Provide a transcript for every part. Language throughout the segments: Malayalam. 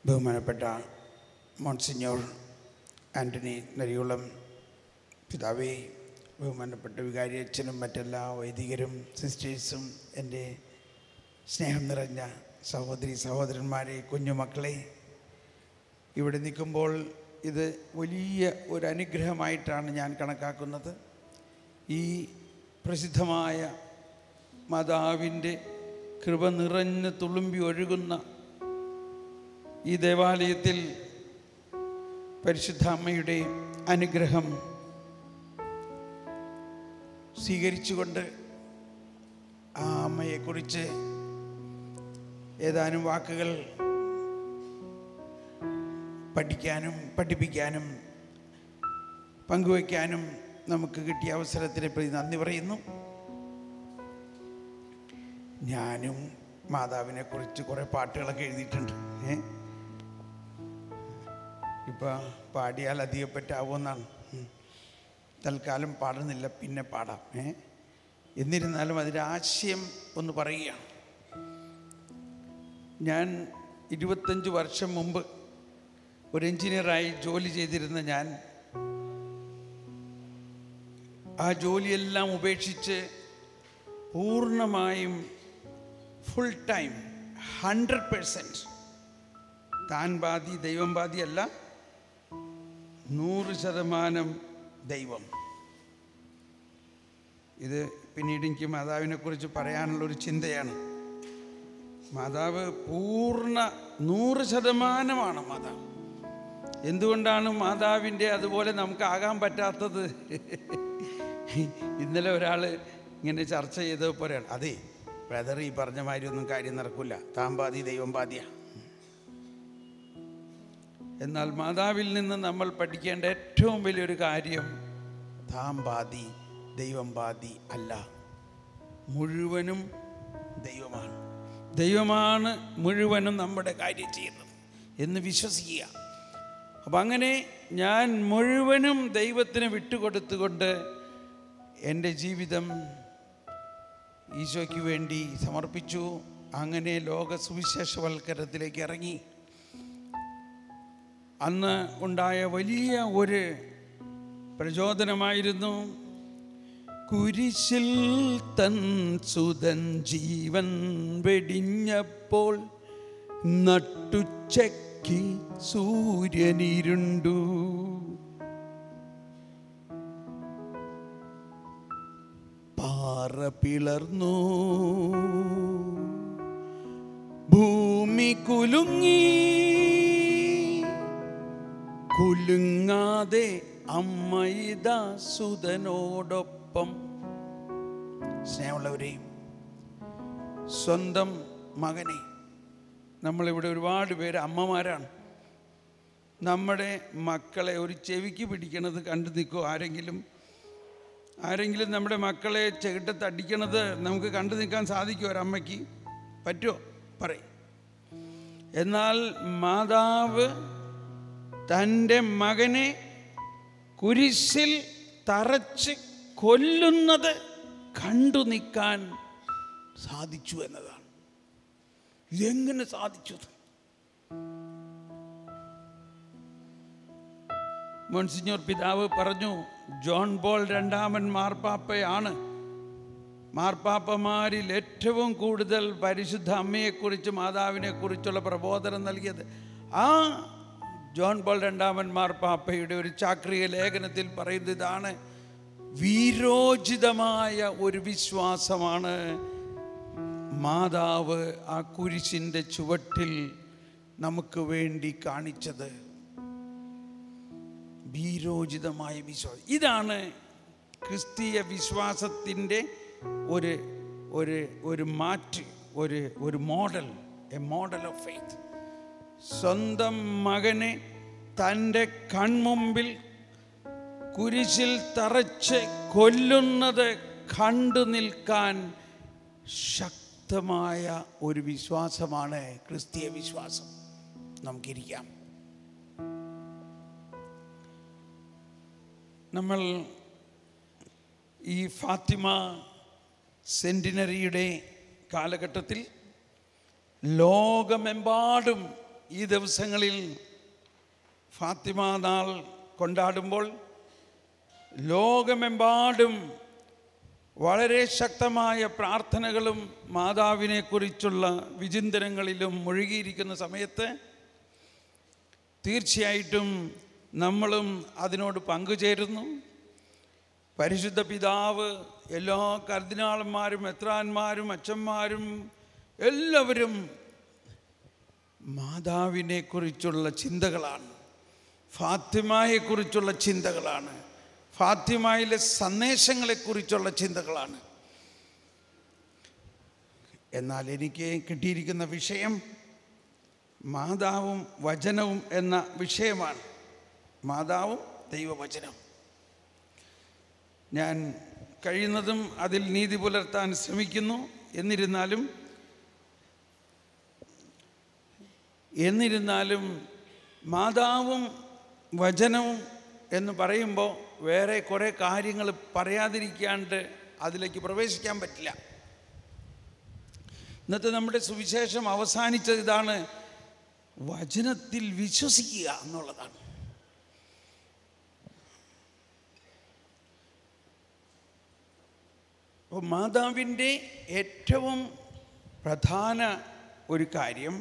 ബഹുമാനപ്പെട്ട മോൺസിഞ്ഞോർ ആൻ്റണി നരികുളം പിതാവേ, ബഹുമാനപ്പെട്ട വികാരി അച്ഛനും മറ്റെല്ലാ വൈദികരും സിസ്റ്റേഴ്സും, എൻ്റെ സ്നേഹം നിറഞ്ഞ സഹോദരി സഹോദരന്മാരെ, കുഞ്ഞുമക്കളെ, ഇവിടെ നിൽക്കുമ്പോൾ ഇത് വലിയ ഒരു അനുഗ്രഹമായിട്ടാണ് ഞാൻ കണക്കാക്കുന്നത്. ഈ പ്രസിദ്ധമായ മാതാവിൻ്റെ കൃപ നിറഞ്ഞ് തുളുമ്പി ഒഴുകുന്ന ഈ ദേവാലയത്തിൽ പരിശുദ്ധ അമ്മയുടെ അനുഗ്രഹം സ്വീകരിച്ചുകൊണ്ട് ആ അമ്മയെക്കുറിച്ച് ഏതാനും വാക്കുകൾ പഠിക്കാനും പഠിപ്പിക്കാനും പങ്കുവയ്ക്കാനും നമുക്ക് കിട്ടിയ അവസരത്തിനെ പ്രതി നന്ദി പറയുന്നു. ഞാനും മാതാവിനെക്കുറിച്ച് കുറേ പാട്ടുകളൊക്കെ എഴുതിയിട്ടുണ്ട്. ഇപ്പം പാടിയാൽ അധികപ്പറ്റാവുമെന്നാണ്. തൽക്കാലം പാടുന്നില്ല, പിന്നെ പാടാം. എന്നിരുന്നാലും അതിൻ്റെ ആശയം ഒന്ന് പറയുകയാണ്. ഞാൻ 25 വർഷം മുമ്പ് ഒരു എൻജിനീയറായി ജോലി ചെയ്തിരുന്ന ഞാൻ ആ ജോലിയെല്ലാം ഉപേക്ഷിച്ച് പൂർണ്ണമായും ഫുൾ ടൈം 100% താൻ ബാധി ദൈവം ബാധി അല്ല, 100% ദൈവം. ഇത് പിന്നീട് എനിക്ക് മാതാവിനെക്കുറിച്ച് പറയാനുള്ളൊരു ചിന്തയാണ്. മാതാവ് പൂർണ്ണ 100%മാണ് മാതാവ്. എന്തുകൊണ്ടാണ് മാതാവിൻ്റെ അതുപോലെ നമുക്കാകാൻ പറ്റാത്തത്? ഇന്നലെ ഒരാൾ ഇങ്ങനെ ചർച്ച ചെയ്തത് പോലെയാണ്. അതെ ബ്രദർ, ഈ പറഞ്ഞ മാതിരി ഒന്നും കാര്യം നടക്കില്ല, താൻ ബാധി ദൈവം ബാധിയ. എന്നാൽ മാതാവിൽ നിന്ന് നമ്മൾ പഠിക്കേണ്ട ഏറ്റവും വലിയൊരു കാര്യം, താൻ ബാധി ദൈവം ബാധി അല്ല, മുഴുവനും ദൈവമാണ്. ദൈവമാണ് മുഴുവനും നമ്മുടെ കാര്യം ചെയ്യുന്നത് എന്ന് വിശ്വസിക്കുക. അപ്പം അങ്ങനെ ഞാൻ മുഴുവനും ദൈവത്തിന് വിട്ടുകൊടുത്തുകൊണ്ട് എൻ്റെ ജീവിതം ഈശോയ്ക്ക് വേണ്ടി സമർപ്പിച്ചു. അങ്ങനെ ലോക സുവിശേഷവൽക്കരണത്തിലേക്ക് ഇറങ്ങി. അന്ന് ഉണ്ടായ വലിയ ഒരു പ്രചോദനമായിരുന്നു, കുരിശിൽ തൻ സുതൻ ജീവൻ വെടിഞ്ഞപ്പോൾ നട്ടുച്ചയ്ക്ക് സൂര്യനിരുണ്ടു, പാറ പിളർന്നു, ഭൂമി കുലുങ്ങി, കുലുങ്ങാതെ അമ്മയിതാ സുതനോടൊപ്പം. സ്നേഹമുള്ളവരെയും, സ്വന്തം മകനെ, നമ്മളിവിടെ ഒരുപാട് പേര് അമ്മമാരാണ്. നമ്മുടെ മക്കളെ ഒരു ചെവിക്ക് പിടിക്കണത് കണ്ടു നിൽക്കുമോ? ആരെങ്കിലും നമ്മുടെ മക്കളെ ചെകിട്ടത്തടിക്കണത് നമുക്ക് കണ്ടു നിൽക്കാൻ സാധിക്കുമോ? ഒരമ്മയ്ക്ക് പറ്റുമോ? പറയും. എന്നാൽ മാതാവ് തൻ്റെ മകനെ കുരിശിൽ തറച്ച് കൊല്ലുന്നത് കണ്ടു നിൽക്കാൻ സാധിച്ചു എന്നതാണ്. ഇതെങ്ങനെ സാധിച്ചത്? മോൺസിഞ്ഞോർ പിതാവ് പറഞ്ഞു, ജോൺ പോൾ II മാർപ്പാപ്പയാണ് മാർപ്പാപ്പമാരിൽ ഏറ്റവും കൂടുതൽ പരിശുദ്ധ അമ്മയെക്കുറിച്ച് മാതാവിനെക്കുറിച്ചുള്ള പ്രബോധനം നൽകിയത്. ആ ജോൺ പോൾ II മാർപ്പാപ്പയുടെ ഒരു ചാക്രിക ലേഖനത്തിൽ പറയുന്നത് ഇതാണ്: വീരോചിതമായ ഒരു വിശ്വാസമാണ് മാതാവ് ആ കുരിശിൻ്റെ ചുവട്ടിൽ നമുക്ക് വേണ്ടി കാണിച്ചത്. വീരോചിതമായ വിശ്വാസം. ഇതാണ് ക്രിസ്തീയ വിശ്വാസത്തിൻ്റെ ഒരു മാറ്റ്, ഒരു model, A model of faith. സ്വന്തം മകനെ തൻ്റെ കൺമുമ്പിൽ കുരിശിൽ തറച്ച് കൊല്ലുന്നത് കണ്ടു നിൽക്കാൻ ശക്തമായ ഒരു വിശ്വാസമാണ് ക്രിസ്തീയ വിശ്വാസം. നമുക്കിരിക്കാം. നമ്മൾ ഈ ഫാത്തിമ സെൻറ്റിനറിയുടെ കാലഘട്ടത്തിൽ ലോകമെമ്പാടും ഈ ദിവസങ്ങളിൽ ഫാത്തിമ നാൾ കൊണ്ടാടുമ്പോൾ ലോകമെമ്പാടും വളരെ ശക്തമായ പ്രാർത്ഥനകളും മാതാവിനെക്കുറിച്ചുള്ള വിചിന്തനങ്ങളിലും മുഴുകിയിരിക്കുന്ന സമയത്ത് തീർച്ചയായിട്ടും നമ്മളും അതിനോട് പങ്കുചേരുന്നു. പരിശുദ്ധ പിതാവ്, എല്ലാ കർദിനാളന്മാരും, മെത്രാന്മാരും, അച്ഛന്മാരും എല്ലാവരും മാതാവിനെക്കുറിച്ചുള്ള ചിന്തകളാണ്, ഫാത്തിമയെക്കുറിച്ചുള്ള ചിന്തകളാണ്, ഫാത്തിമയിലെ സന്ദേശങ്ങളെക്കുറിച്ചുള്ള ചിന്തകളാണ്. എന്നാൽ എനിക്ക് കിട്ടിയിരിക്കുന്ന വിഷയം മാതാവും വചനവും എന്ന വിഷയമാണ്. മാതാവും ദൈവവചനം. ഞാൻ കഴിയുന്നതും അതിൽ നീതി പുലർത്താൻ ശ്രമിക്കുന്നു. എന്നിരുന്നാലും മാതാവും വചനവും എന്ന് പറയുമ്പോൾ വേറെ കുറേ കാര്യങ്ങൾ പറയാതിരിക്കാണ്ട് അതിലേക്ക് പ്രവേശിക്കാൻ പറ്റില്ല. ഇന്നത്തെ നമ്മുടെ സുവിശേഷം അവസാനിച്ചത് ഇതാണ്: വചനത്തിൽ വിശ്വസിക്കുക എന്നുള്ളതാണ്. അപ്പോൾ മാതാവിൻ്റെ ഏറ്റവും പ്രധാന ഒരു കാര്യം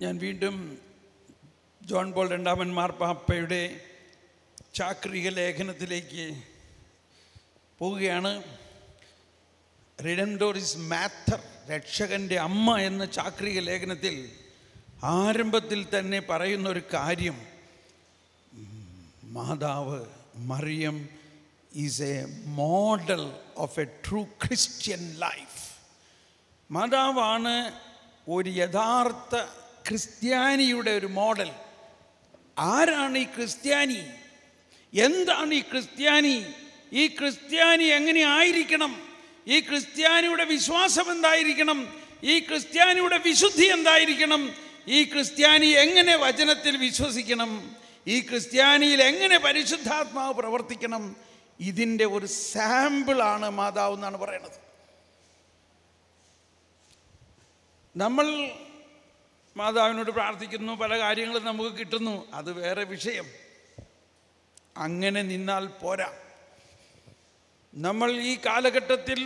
ഞാൻ വീണ്ടും ജോൺ പോൾ രണ്ടാമൻ മാർപ്പാപ്പയുടെ ചാക്രിക ലേഖനത്തിലേക്ക് പോവുകയാണ്. റിഡംഡോറിസ് മാത്തർ, രക്ഷകൻ്റെ അമ്മ എന്ന ചാക്രിക ലേഖനത്തിൽ ആരംഭത്തിൽ തന്നെ പറയുന്ന ഒരു കാര്യം, മാതാവ് Mariam is a model of a true Christian life. മാതാവാണ് ഒരു യഥാർത്ഥ ക്രിസ്ത്യാനിയുടെ ഒരു മോഡൽ. ആരാണ് ഈ ക്രിസ്ത്യാനി? എന്താണ് ഈ ക്രിസ്ത്യാനി? ഈ ക്രിസ്ത്യാനി എങ്ങനെ ആയിരിക്കണം? ഈ ക്രിസ്ത്യാനിയുടെ വിശ്വാസം എന്തായിരിക്കണം? ഈ ക്രിസ്ത്യാനിയുടെ വിശുദ്ധി എന്തായിരിക്കണം? ഈ ക്രിസ്ത്യാനി എങ്ങനെ വചനത്തിൽ വിശ്വസിക്കണം? ഈ ക്രിസ്ത്യാനിയിൽ എങ്ങനെ പരിശുദ്ധാത്മാവ് പ്രവർത്തിക്കണം? ഇതിൻ്റെ ഒരു സാമ്പിളാണ് മാതാവ് എന്നാണ് പറയുന്നത്. നമ്മൾ മാതാവിനോട് പ്രാർത്ഥിക്കുന്നു, പല കാര്യങ്ങളും നമുക്ക് കിട്ടുന്നു, അത് വേറെ വിഷയം. അങ്ങനെ നിന്നാൽ പോരാ. നമ്മൾ ഈ കാലഘട്ടത്തിൽ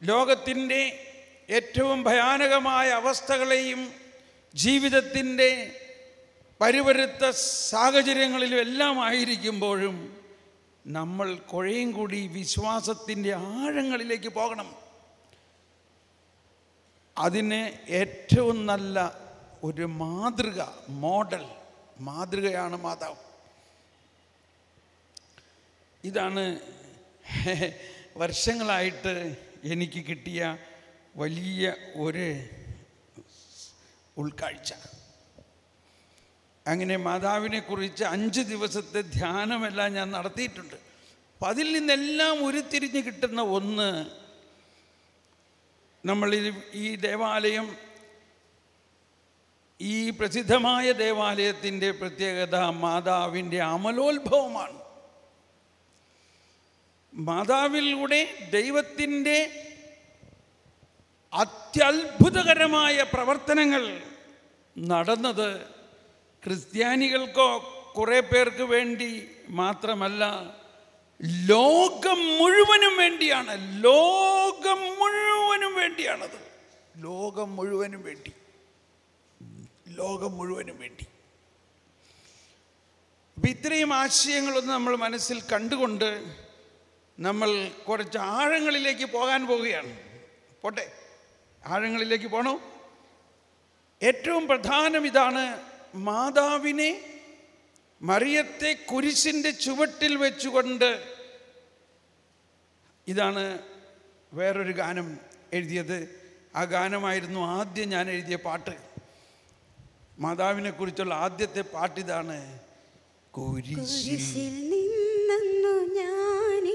ലോകത്തിൻ്റെ ഏറ്റവും ഭയാനകമായ അവസ്ഥകളെയും ജീവിതത്തിൻ്റെ പരിവരുത്ത സാഹചര്യങ്ങളിലും എല്ലാം ആയിരിക്കുമ്പോഴും നമ്മൾ കുറേയും കൂടി വിശ്വാസത്തിൻ്റെ ആഴങ്ങളിലേക്ക് പോകണം. അതിന് ഏറ്റവും നല്ല ഒരു മാതൃകയാണ് മാതാവ്. ഇതാണ് വർഷങ്ങളായിട്ട് എനിക്ക് കിട്ടിയ വലിയ ഒരു ഉൾക്കാഴ്ച. അങ്ങനെ മാതാവിനെക്കുറിച്ച് 5 ദിവസത്തെ ധ്യാനമെല്ലാം ഞാൻ നടത്തിയിട്ടുണ്ട്. അപ്പം അതിൽ നിന്നെല്ലാം ഉരുത്തിരിഞ്ഞ് കിട്ടുന്ന ഒന്ന്, നമ്മൾ ഈ ദേവാലയം, ഈ പ്രസിദ്ധമായ ദേവാലയത്തിൻ്റെ പ്രത്യേകത മാതാവിൻ്റെ അമലോത്ഭവമാണ്. മാതാവിലൂടെ ദൈവത്തിൻ്റെ അത്യത്ഭുതകരമായ പ്രവർത്തനങ്ങൾ നടന്നത് ക്രിസ്ത്യാനികൾക്കോ കുറേ പേർക്ക് വേണ്ടി മാത്രമല്ല, ലോകം മുഴുവനും വേണ്ടിയാണ്. ലോകം മുഴുവനും വേണ്ടിയാണത്. ലോകം മുഴുവനും വേണ്ടി. അപ്പം ഇത്രയും ആശയങ്ങളൊന്നും നമ്മൾ മനസ്സിൽ കണ്ടുകൊണ്ട് നമ്മൾ കുറച്ച് ആഴങ്ങളിലേക്ക് പോകാൻ പോവുകയാണ്. പോട്ടെ, ആഴങ്ങളിലേക്ക് പോകണം. ഏറ്റവും പ്രധാനം ഇതാണ്: മാതാവിനെ, മറിയത്തെ കുരിശിൻ്റെ ചുവട്ടിൽ വെച്ചുകൊണ്ട്, ഇതാണ് വേറൊരു ഗാനം എഴുതിയത്. ആ ഗാനമായിരുന്നു ആദ്യം ഞാൻ എഴുതിയ പാട്ട്. മാതാവിനെ കുറിച്ചുള്ള ആദ്യത്തെ പാട്ടിതാണ്: കുരിശിൽ നിന്നു ഞാൻ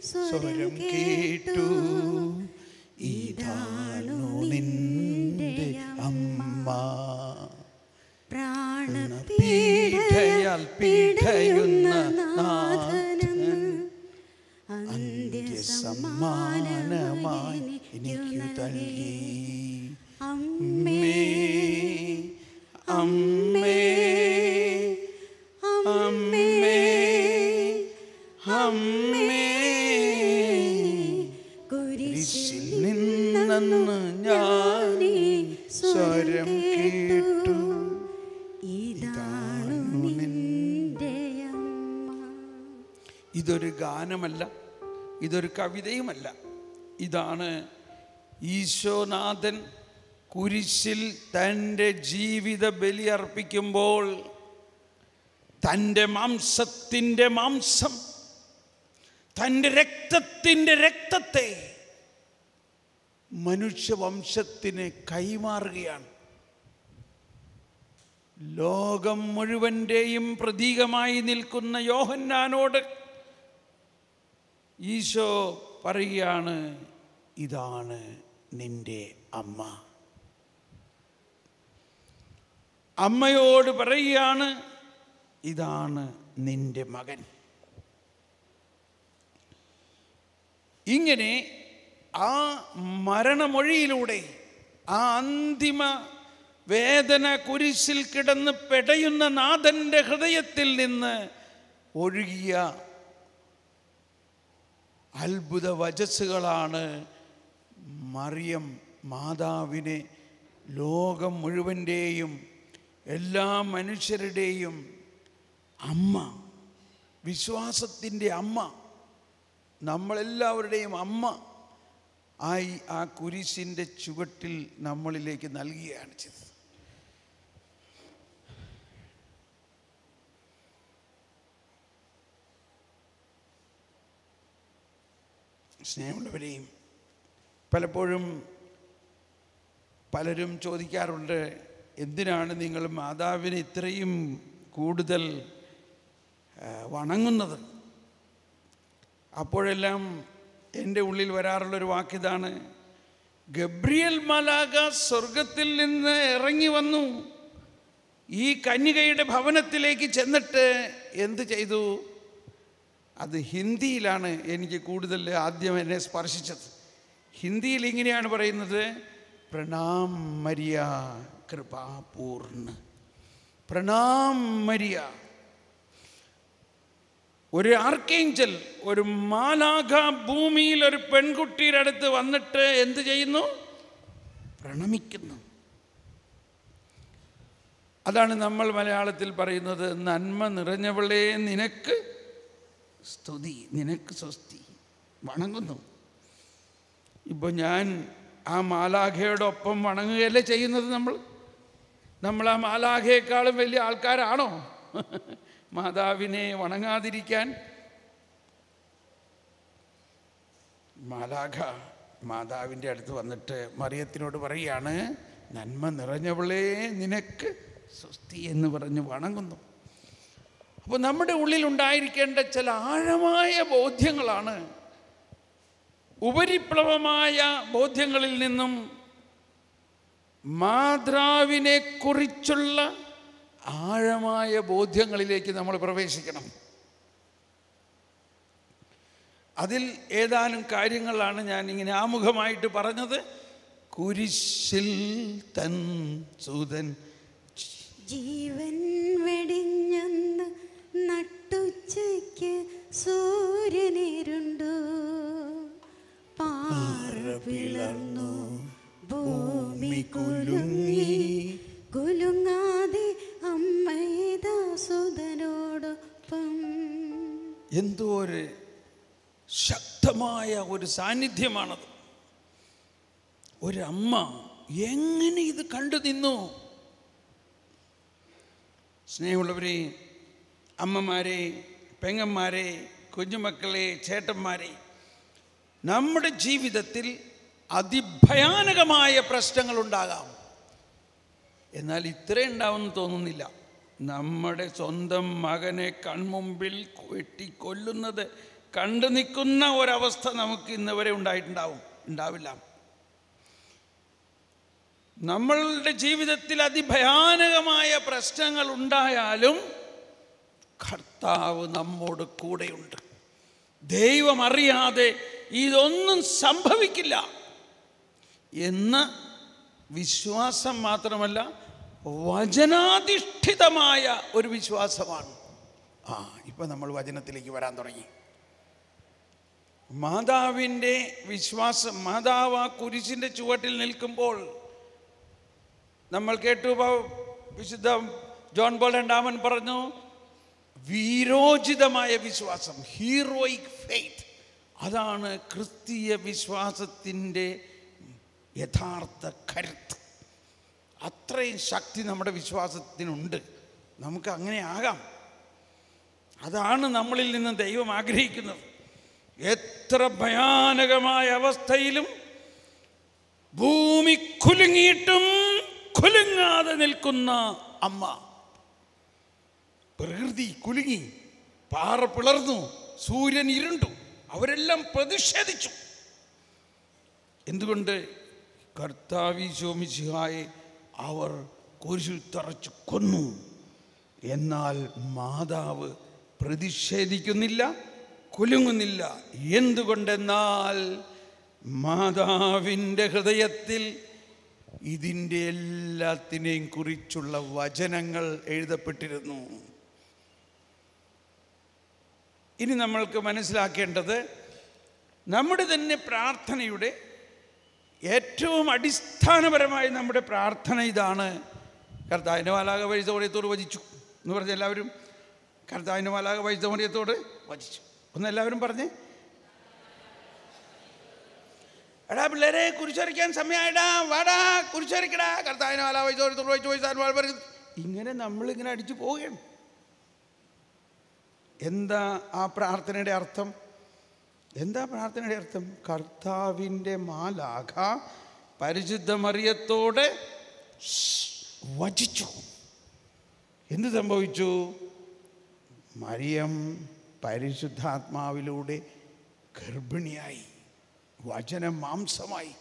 സ്വരം കേട്ടു, ഇതാണു നിന്റെ അമ്മ, പ്രാണപീഡയാ കൃപയാൽ പിടയുന്ന നാഥൻ അന്ത്യസമ്മാനമായി എനിക്കു നൽകി. അമ്മേ അമ്മേ അമ്മേ അമ്മേ, കുരിശിൽ നിന്നു ഞാൻ സ്വരം കേട്ടു, ഇതാണു നിന്റെ അമ്മ. ഇതൊരു ഗാനമല്ല, ഇതൊരു കവിതയുമല്ല. ഇതാണ് ഈശോനാഥൻ കുരിശിൽ തൻ്റെ ജീവിത ബലി അർപ്പിക്കുമ്പോൾ തൻ്റെ മാംസത്തിൻ്റെ മാംസം, തൻ്റെ രക്തത്തിൻ്റെ രക്തത്തെ മനുഷ്യവംശത്തിന് കൈമാറുകയാണ്. ലോകം മുഴുവൻ്റെയും പ്രതീകമായി നിൽക്കുന്ന യോഹന്നാനോട് ഈശോ പറയുകയാണ്, ഇതാണ് നിന്റെ അമ്മ. അമ്മയോട് പറയുകയാണ്, ഇതാണ് നിന്റെ മകൻ. ഇങ്ങനെ ആ മരണമൊഴിയിലൂടെ, ആ അന്തിമ വേദന കുരിശിൽ കിടന്ന് പെടയുന്ന നാഥൻ്റെ ഹൃദയത്തിൽ നിന്ന് ഒഴുകിയ അത്ഭുത വചസ്സുകളാണ് മറിയം മാതാവിനെ ലോകം മുഴുവൻ്റെയും എല്ലാ മനുഷ്യരുടെയും അമ്മ, വിശ്വാസത്തിൻ്റെ അമ്മ, നമ്മളെല്ലാവരുടെയും അമ്മ ആയി ആ കുരിശിൻ്റെ ചുവട്ടിൽ നമ്മളിലേക്ക് നൽകുകയാണ് ചെയ്തത്. സ്നേഹമുള്ളവരെയും, പലപ്പോഴും പലരും ചോദിക്കാറുണ്ട്, എന്തിനാണ് നിങ്ങൾ മാതാവിനെ ഇത്രയും കൂടുതൽ വണങ്ങുന്നത്? അപ്പോഴെല്ലാം എൻ്റെ ഉള്ളിൽ വരാറുള്ളൊരു വാക്കിതാണ്, ഗബ്രിയേൽ മാലാഖ സ്വർഗത്തിൽ നിന്ന് ഇറങ്ങി വന്നു, ഈ കന്യകയുടെ ഭവനത്തിലേക്ക് ചെന്നിട്ട് എന്ത് ചെയ്തു? അത് ഹിന്ദിയിലാണ് എനിക്ക് കൂടുതൽ ആദ്യം എന്നെ സ്പർശിച്ചത്. ഹിന്ദിയിൽ ഇങ്ങനെയാണ് പറയുന്നത്, പ്രണാം മരിയ കൃപാപൂർണ്ണ, പ്രണാം മരിയ. ഒരു ആർക്കേഞ്ചൽ, ഒരു മാലാഖ ഭൂമിയിൽ ഒരു പെൺകുട്ടിയുടെ അടുത്ത് വന്നിട്ട് എന്ത് ചെയ്യുന്നു? പ്രണമിക്കുന്നു. അതാണ് നമ്മൾ മലയാളത്തിൽ പറയുന്നത്, നന്മ നിറഞ്ഞവളെ നിനക്ക് സ്തുതി, നിനക്ക് സ്വസ്തി, വണങ്ങുന്നു. ഇപ്പോൾ ഞാൻ ആ മാലാഖയോടൊപ്പം വണങ്ങുകയല്ലേ ചെയ്യുന്നത്? നമ്മൾ ആ മാലാഖയെക്കാളും വലിയ ആൾക്കാരാണോ മാതാവിനെ വണങ്ങാതിരിക്കാൻ? മാലാഖ മാതാവിൻ്റെ അടുത്ത് വന്നിട്ട് മറിയത്തിനോട് പറയുകയാണ്, നന്മ നിറഞ്ഞവളെ നിനക്ക് സ്വസ്തി എന്ന് പറഞ്ഞ് വണങ്ങുന്നു. അപ്പോൾ നമ്മുടെ ഉള്ളിൽ ഉണ്ടായിരിക്കേണ്ട ചില ആഴമായ ബോധ്യങ്ങളാണ്, ഉപരിപ്ലവമായ ബോധ്യങ്ങളിൽ നിന്നും മാതാവിനെ കുറിച്ചുള്ള ആഴമായ ബോധ്യങ്ങളിലേക്ക് നമ്മൾ പ്രവേശിക്കണം. അതിൽ ഏതാനും കാര്യങ്ങളാണ് ഞാൻ ഇങ്ങനെ ആമുഖമായിട്ട് പറഞ്ഞത്. കുരിശിൽ തൻ സുതൻ ജീവൻ വെടിഞ്ഞെന്ന് നട്ടുച്ചയ്ക്ക് സൂര്യനിരുണ്ടു, പാറ പിളർന്നു ഭൂമി കുലുങ്ങി, കുലുങ്ങാതെ അമ്മേദാസുതനോടൊപ്പം. എന്തോ ഒരു ശക്തമായ ഒരു സാന്നിധ്യമാണത്. ഒരമ്മ എങ്ങനെ ഇത് കണ്ടു നിന്നു? സ്നേഹമുള്ളവരെ, അമ്മമാരെ, പെങ്ങന്മാരെ, കുഞ്ഞുമക്കളെ, ചേട്ടന്മാരെ, നമ്മുടെ ജീവിതത്തിൽ അതിഭയാനകമായ പ്രശ്നങ്ങളുണ്ടാകാം. എന്നാൽ ഇത്രയും ഉണ്ടാവുമെന്ന് തോന്നുന്നില്ല. നമ്മുടെ സ്വന്തം മകനെ കൺമുമ്പിൽ വെട്ടിക്കൊല്ലുന്നത് കണ്ടു നിൽക്കുന്ന ഒരവസ്ഥ നമുക്ക് ഇന്ന് വരെ ഉണ്ടാവില്ല. നമ്മളുടെ ജീവിതത്തിൽ അതിഭയാനകമായ പ്രശ്നങ്ങൾ ഉണ്ടായാലും കർത്താവ് നമ്മോട് കൂടെയുണ്ട്. ദൈവം അറിയാതെ ഇതൊന്നും സംഭവിക്കില്ല എന്ന വിശ്വാസം മാത്രമല്ല, വചനാധിഷ്ഠിതമായ ഒരു വിശ്വാസമാണ്. ഇപ്പം നമ്മൾ വചനത്തിലേക്ക് വരാൻ തുടങ്ങി. മാതാവിൻ്റെ വിശ്വാസം, മാതാവ് ആ കുരിശിൻ്റെ ചുവട്ടിൽ നിൽക്കുമ്പോൾ നമ്മൾ കേട്ടു, വിശുദ്ധ ജോൺ പോൾ രണ്ടാമൻ പറഞ്ഞു, വീരോചിതമായ വിശ്വാസം, ഹീറോയിക് ഫെയ്ത്ത്. അതാണ് ക്രിസ്തീയ വിശ്വാസത്തിൻ്റെ യഥാർത്ഥ കരുത്ത്. അത്രയും ശക്തി നമ്മുടെ വിശ്വാസത്തിനുണ്ട്. നമുക്ക് അങ്ങനെ ആകാം. അതാണ് നമ്മളിൽ നിന്ന് ദൈവം ആഗ്രഹിക്കുന്നത്. എത്ര ഭയാനകമായ അവസ്ഥയിലും ഭൂമി കുലുങ്ങിയിട്ടും കുലുങ്ങാതെ നിൽക്കുന്ന അമ്മ. പ്രകൃതി കുലുങ്ങി, പാറ പിളർന്നു, സൂര്യൻ ഇരുണ്ടു, അവരെല്ലാം പ്രതിഷേധിച്ചു. എന്തുകൊണ്ട്? കർത്താവീശോ മിശിഹായെ അവർ കുരിശിൽ തറച്ചു കൊന്നു. എന്നാൽ മാതാവ് പ്രതിഷേധിക്കുന്നില്ല, കുലുങ്ങുന്നില്ല. എന്തുകൊണ്ടെന്നാൽ മാതാവിൻ്റെ ഹൃദയത്തിൽ ഇതിൻ്റെ എല്ലാത്തിനെയും കുറിച്ചുള്ള വചനങ്ങൾ എഴുതപ്പെട്ടിരുന്നു. ഇനി നമ്മൾക്ക് മനസ്സിലാക്കേണ്ടത്, നമ്മുടെ തന്നെ പ്രാർത്ഥനയുടെ ഏറ്റവും അടിസ്ഥാനപരമായി നമ്മുടെ പ്രാർത്ഥന ഇതാണ്. കർത്താവിൻ്റെ മാലാഖ വൈദ്യമറിയത്തോട് വചിച്ചു എന്ന് പറഞ്ഞ എല്ലാവരും, കർത്താവിൻ്റെ മാലാഖ വൈദ്യമറിയത്തോട് വചിച്ചു ഒന്നെല്ലാവരും പറഞ്ഞേ. എടാ പിള്ളേരെ, കുരിശരിക്കാൻ സമയമായിടാ, വാടാ കുരിശരിക്കടാ, കർത്താവിനെ മാലാഖ വൈദ്യമറിയത്തോട് വഹിച്ചു. ഇങ്ങനെ നമ്മളിങ്ങനെ അടിച്ചു പോവുകയാണ്. എന്താ ആ പ്രാർത്ഥനയുടെ അർത്ഥം? എന്താ പ്രാർത്ഥനയുടെ അർത്ഥം? കർത്താവിൻ്റെ മാലാഖ പരിശുദ്ധ മറിയത്തോട് വചിച്ചു. എന്ത് സംഭവിച്ചു? മറിയം പരിശുദ്ധാത്മാവിലൂടെ ഗർഭിണിയായി, വചനം മാംസമായി.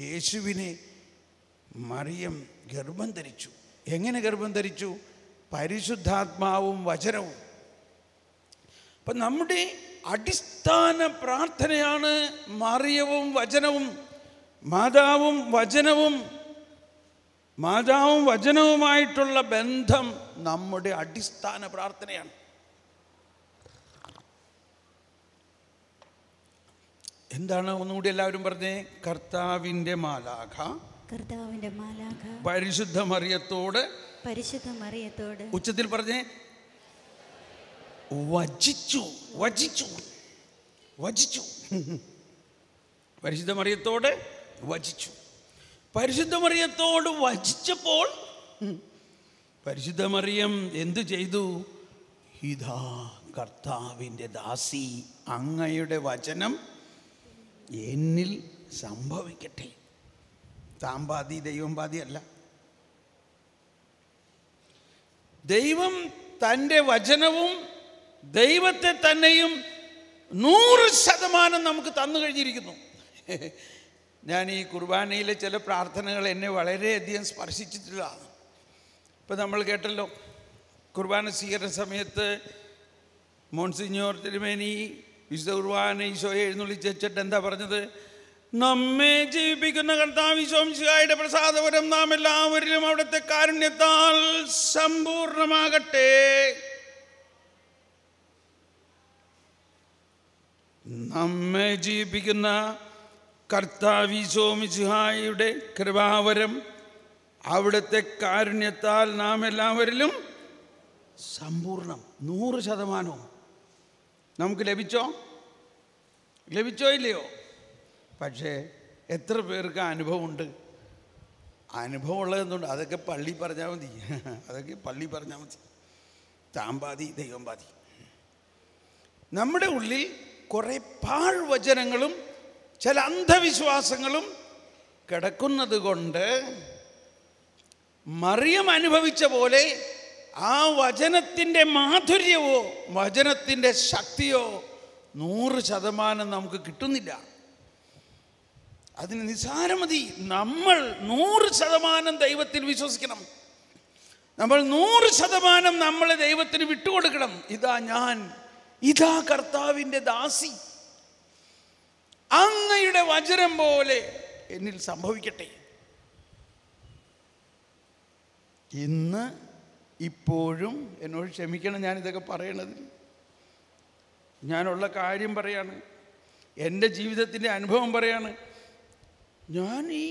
യേശുവിനെ മറിയം ഗർഭം ധരിച്ചു. എങ്ങനെ ഗർഭം ധരിച്ചു? പരിശുദ്ധാത്മാവും വചനവും. അപ്പം നമ്മുടെ അടിസ്ഥാന പ്രാർത്ഥനയാണ് മറിയവും വചനവും, മാതാവും വചനവുമായിട്ടുള്ള ബന്ധം നമ്മുടെ അടിസ്ഥാന പ്രാർത്ഥനയാണ്. എന്താണ്? ഒന്നുകൂടി എല്ലാവരും പറഞ്ഞേ. കർത്താവിൻ്റെ മാലാഖ പരിശുദ്ധ മറിയത്തോട് ഉച്ചത്തിൽ പറഞ്ഞേ വചിച്ചു. പരിശുദ്ധ മറിയത്തോട് വചിച്ചു. പരിശുദ്ധ മറിയത്തോട് വചിച്ചപ്പോൾ പരിശുദ്ധ മറിയം എന്തു ചെയ്തു? ഇതാ കർത്താവിൻ്റെ ദാസി, അങ്ങയുടെ വചനം എന്നിൽ സംഭവിക്കട്ടെ. താമ്പാതി ദൈവം പാതി അല്ല. ദൈവം തൻ്റെ വചനവും ദൈവത്തെ തന്നെയും 100% നമുക്ക് തന്നു കഴിഞ്ഞിരിക്കുന്നു. ഞാൻ ഈ കുർബാനയിലെ ചില പ്രാർത്ഥനകൾ എന്നെ വളരെയധികം സ്പർശിച്ചിട്ടുള്ളതാണ്. ഇപ്പം നമ്മൾ കേട്ടല്ലോ, കുർബാന സ്വീകരണ സമയത്ത് മോൺസിഞ്ഞോർ തിരുമേനി വിശുദ്ധ കുർബാന ഈശോയെ എഴുന്നള്ളിച്ച് വെച്ചിട്ട് എന്താ പറഞ്ഞത്? നമ്മെ ജീവിപ്പിക്കുന്ന കർത്താവ് ഈശോ മിശിഹായുടെ പ്രസാദവരം നാം എല്ലാവരിലും അവിടുത്തെ കാരുണ്യത്താൽ സമ്പൂർണമാകട്ടെ. നമ്മെ ജീവിപ്പിക്കുന്ന കർത്താവ് ഈശോ മിശിഹായുടെ കൃപാവരം അവിടുത്തെ കാരുണ്യത്താൽ നാം എല്ലാവരിലും സമ്പൂർണം. 100% നമുക്ക് ലഭിച്ചോ ഇല്ലയോ? പക്ഷേ എത്ര പേർക്ക് അനുഭവമുണ്ട്? അനുഭവം ഉള്ളതെന്നുണ്ട്. അതൊക്കെ പള്ളി പറഞ്ഞാൽ മതി. താമ്പാതി ദൈവം പാതി. നമ്മുടെ ഉള്ളിൽ കുറേ പാഴ്വചനങ്ങളും ചില അന്ധവിശ്വാസങ്ങളും കിടക്കുന്നത് കൊണ്ട് മറിയം അനുഭവിച്ച പോലെ ആ വചനത്തിൻ്റെ മാധുര്യമോ വചനത്തിൻ്റെ ശക്തിയോ 100% നമുക്ക് കിട്ടുന്നില്ല. അതിന് നിസ്സാരം മതി. നമ്മൾ 100% ദൈവത്തിൽ വിശ്വസിക്കണം. നമ്മൾ 100% നമ്മളെ ദൈവത്തിന് വിട്ടുകൊടുക്കണം. ഇതാ കർത്താവിൻ്റെ ദാസി, അങ്ങയുടെ വചനം പോലെ എന്നിൽ സംഭവിക്കട്ടെ. ഇന്ന് ഇപ്പോഴും എന്നോട് ക്ഷമിക്കണം, ഞാനിതൊക്കെ പറയണത്. ഞാനുള്ള കാര്യം പറയാണ്, എൻ്റെ ജീവിതത്തിൻ്റെ അനുഭവം പറയാണ്. ഞാൻ ഈ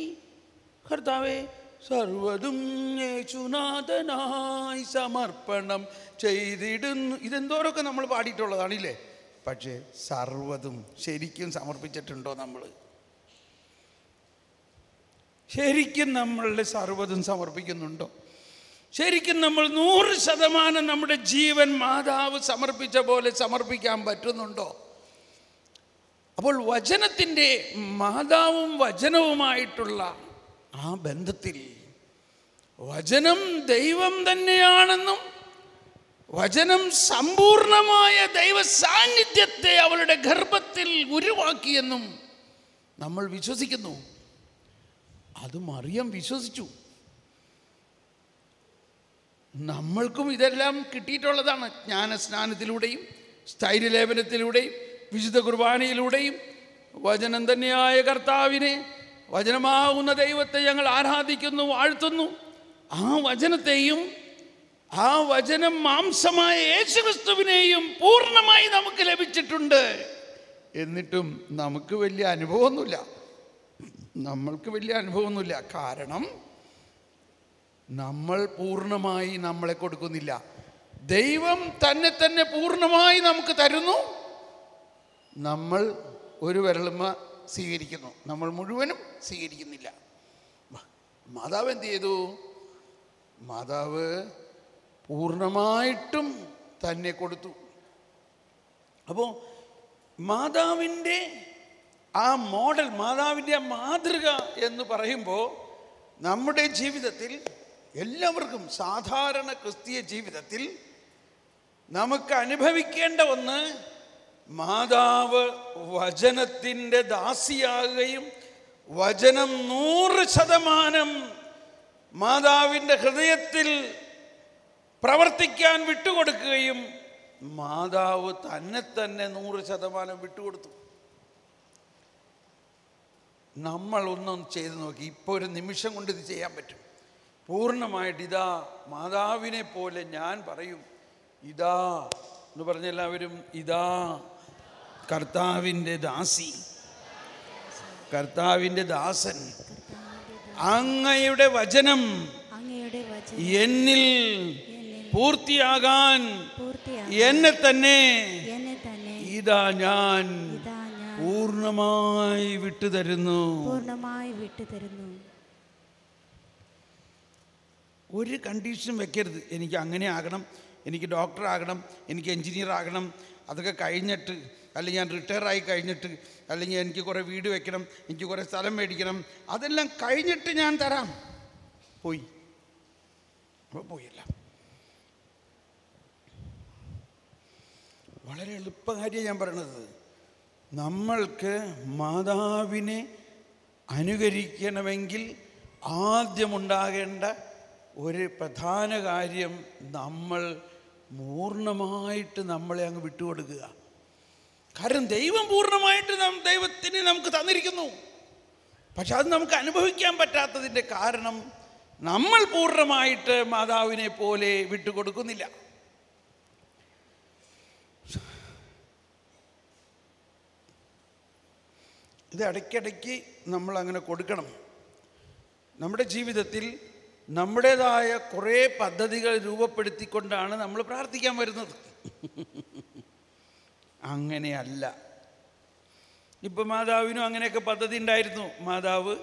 കർത്താവെ സർവ്വതും യേശുനാഥനായി സമർപ്പണം ചെയ്തിടുന്നു, ഇതെന്തോരൊക്കെ നമ്മൾ പാടിയിട്ടുള്ളതാണില്ലേ. പക്ഷേ സർവ്വതും ശരിക്കും സമർപ്പിച്ചിട്ടുണ്ടോ? നമ്മൾ ശരിക്കും നമ്മളുടെ സർവ്വതും സമർപ്പിക്കുന്നുണ്ടോ? ശരിക്കും നമ്മൾ 100% നമ്മുടെ ജീവൻ മാതാവ് സമർപ്പിച്ച പോലെ സമർപ്പിക്കാൻ പറ്റുന്നുണ്ടോ? അപ്പോൾ വചനത്തിൻ്റെ, മാതാവും വചനവുമായിട്ടുള്ള ആ ബന്ധത്തിൽ വചനം ദൈവം തന്നെയാണെന്നും വചനം സമ്പൂർണമായ ദൈവ സാന്നിധ്യത്തെ അവളുടെ ഗർഭത്തിൽ ഉരുവാക്കിയെന്നും നമ്മൾ വിശ്വസിക്കുന്നു. അത് മറിയം വിശ്വസിച്ചു. നമ്മൾക്കും ഇതെല്ലാം കിട്ടിയിട്ടുള്ളതാണ്. ജ്ഞാനസ്നാനത്തിലൂടെയും സ്ഥൈര്യലേപനത്തിലൂടെയും വിശുദ്ധ കുർബാനയിലൂടെയും വചനം തന്നെയായ കർത്താവിനെ, വചനമാകുന്ന ദൈവത്തെ ഞങ്ങൾ ആരാധിക്കുന്നു, വാഴ്ത്തുന്നു. ആ വചനത്തെയും ആ വചനം മാംസമായ യേശുക്രിസ്തുവിനെയും പൂർണ്ണമായി നമുക്ക് ലഭിച്ചിട്ടുണ്ട്. എന്നിട്ടും നമുക്ക് വലിയ അനുഭവമൊന്നുമില്ല. കാരണം നമ്മൾ പൂർണ്ണമായി നമ്മളെ കൊടുക്കുന്നില്ല. ദൈവം തന്നെ പൂർണ്ണമായി നമുക്ക് തരുന്നു. നമ്മൾ ഒരു വിരളുമ സ്വീകരിക്കുന്നു, നമ്മൾ മുഴുവനും സ്വീകരിക്കുന്നില്ല. മാതാവ് എന്ത് ചെയ്തു? മാതാവ് പൂർണ്ണമായിട്ടും തന്നെ കൊടുത്തു. അപ്പോൾ മാതാവിൻ്റെ ആ മോഡൽ, മാതാവിൻ്റെ ആ മാതൃക എന്ന് പറയുമ്പോൾ നമ്മുടെ ജീവിതത്തിൽ എല്ലാവർക്കും, സാധാരണ ക്രിസ്തീയ ജീവിതത്തിൽ നമുക്ക് അനുഭവിക്കേണ്ട ഒന്ന്, മാതാവ് വചനത്തിൻ്റെ ദാസിയാകുകയും വചനം 100% മാതാവിൻ്റെ ഹൃദയത്തിൽ പ്രവർത്തിക്കാൻ വിട്ടുകൊടുക്കുകയും മാതാവ് തന്നെ 100% വിട്ടുകൊടുത്തു. നമ്മളൊന്നും ചെയ്തു നോക്കി, ഇപ്പോൾ ഒരു നിമിഷം കൊണ്ട് ഇത് ചെയ്യാൻ പറ്റും. പൂർണ്ണമായിട്ട് ഇതാ മാതാവിനെ പോലെ ഞാൻ പറയും, ഇതാ എന്ന് പറഞ്ഞ എല്ലാവരും, ഇതാ കർത്താവിൻ്റെ ദാസി, കർത്താവിൻ്റെ ദാസൻ, അങ്ങയുടെ വചനം എന്നിൽ പൂർത്തിയാകാൻ എന്നെ തന്നെ ഇതാ ഞാൻ പൂർണ്ണമായി വിട്ടുതരുന്നു. ഒരു കണ്ടീഷനും വെക്കരുത്. എനിക്ക് അങ്ങനെ ആകണം, എനിക്ക് ഡോക്ടർ ആകണം, എനിക്ക് എൻജിനീയർ ആകണം, അതൊക്കെ കഴിഞ്ഞിട്ട്, അല്ലെങ്കിൽ ഞാൻ റിട്ടയറായി കഴിഞ്ഞിട്ട്, അല്ലെങ്കിൽ എനിക്ക് കുറേ വീട് വെക്കണം, എനിക്ക് കുറേ സ്ഥലം മേടിക്കണം, അതെല്ലാം കഴിഞ്ഞിട്ട് ഞാൻ തരാം. പോയില്ല. വളരെ എളുപ്പകാര്യം ഞാൻ പറയണത്. നമ്മൾക്ക് മാതാവിനെ അനുകരിക്കണമെങ്കിൽ ആദ്യമുണ്ടാകേണ്ട ഒരു പ്രധാന കാര്യം, നമ്മൾ പൂർണ്ണമായിട്ട് നമ്മളെ അങ്ങ് വിട്ടുകൊടുക്കുക. കാരണം ദൈവം പൂർണ്ണമായിട്ട് ദൈവത്തിന് നമുക്ക് തന്നിരിക്കുന്നു. പക്ഷെ അത് നമുക്ക് അനുഭവിക്കാൻ പറ്റാത്തതിൻ്റെ കാരണം നമ്മൾ പൂർണ്ണമായിട്ട് മാതാവിനെ പോലെ വിട്ടുകൊടുക്കുന്നില്ല. ഇത് ഇടയ്ക്കിടയ്ക്ക് നമ്മൾ അങ്ങനെ കൊടുക്കണം. നമ്മുടെ ജീവിതത്തിൽ നമ്മുടേതായ കുറേ പദ്ധതികൾ രൂപപ്പെടുത്തിക്കൊണ്ടാണ് നമ്മൾ പ്രാർത്ഥിക്കാൻ വരുന്നത്. അങ്ങനെയല്ല. ഇപ്പം മാതാവിനും അങ്ങനെയൊക്കെ പദ്ധതി ഉണ്ടായിരുന്നു. മാതാവ്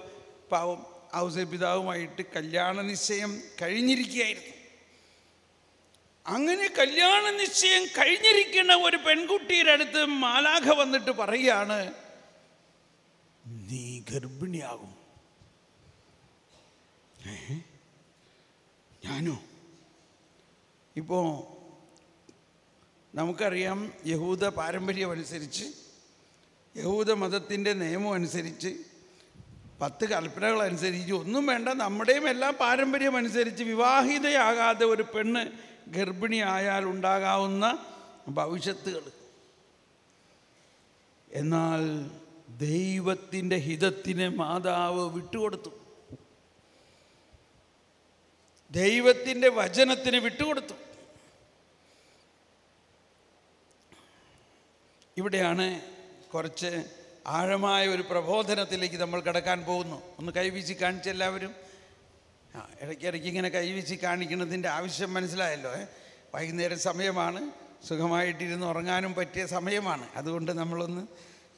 പാവം ഔസേപിതാവുമായിട്ട് കല്യാണ നിശ്ചയം കഴിഞ്ഞിരിക്കുകയായിരുന്നു. അങ്ങനെ കല്യാണ നിശ്ചയം കഴിഞ്ഞിരിക്കുന്ന ഒരു പെൺകുട്ടിയുടെ അടുത്ത് മാലാഖ വന്നിട്ട് പറയുകയാണ്, നീ ഗർഭിണിയാകും. ഞാനോ? ഇപ്പോൾ നമുക്കറിയാം, യഹൂദ പാരമ്പര്യമനുസരിച്ച്, യഹൂദ മതത്തിൻ്റെ നിയമം അനുസരിച്ച് 10 കൽപ്പനകൾ അനുസരിച്ച് ഒന്നും വേണ്ട, നമ്മുടെയും എല്ലാം പാരമ്പര്യം അനുസരിച്ച് വിവാഹിതയാകാതെ ഒരു പെണ്ണ് ഗർഭിണിയായാൽ ഉണ്ടാകാവുന്ന ഭവിഷ്യത്തുകൾ. എന്നാൽ ദൈവത്തിൻ്റെ ഹിതത്തിന് മാതാവ് വിട്ടുകൊടുത്തു, ദൈവത്തിൻ്റെ വചനത്തിന് വിട്ടുകൊടുത്തു. ഇവിടെയാണ് കുറച്ച് ആഴമായ ഒരു പ്രബോധനത്തിലേക്ക് നമ്മൾ കടക്കാൻ പോകുന്നു. ഒന്ന് കൈവീശി കാണിച്ച എല്ലാവരും. ഇടയ്ക്കിടയ്ക്ക് ഇങ്ങനെ കൈവീശി കാണിക്കുന്നതിൻ്റെ ആവശ്യം മനസ്സിലായല്ലോ. വൈകുന്നേരം സമയമാണ്, സുഖമായിട്ടിരുന്ന് ഉറങ്ങാനും പറ്റിയ സമയമാണ്. അതുകൊണ്ട് നമ്മളൊന്ന്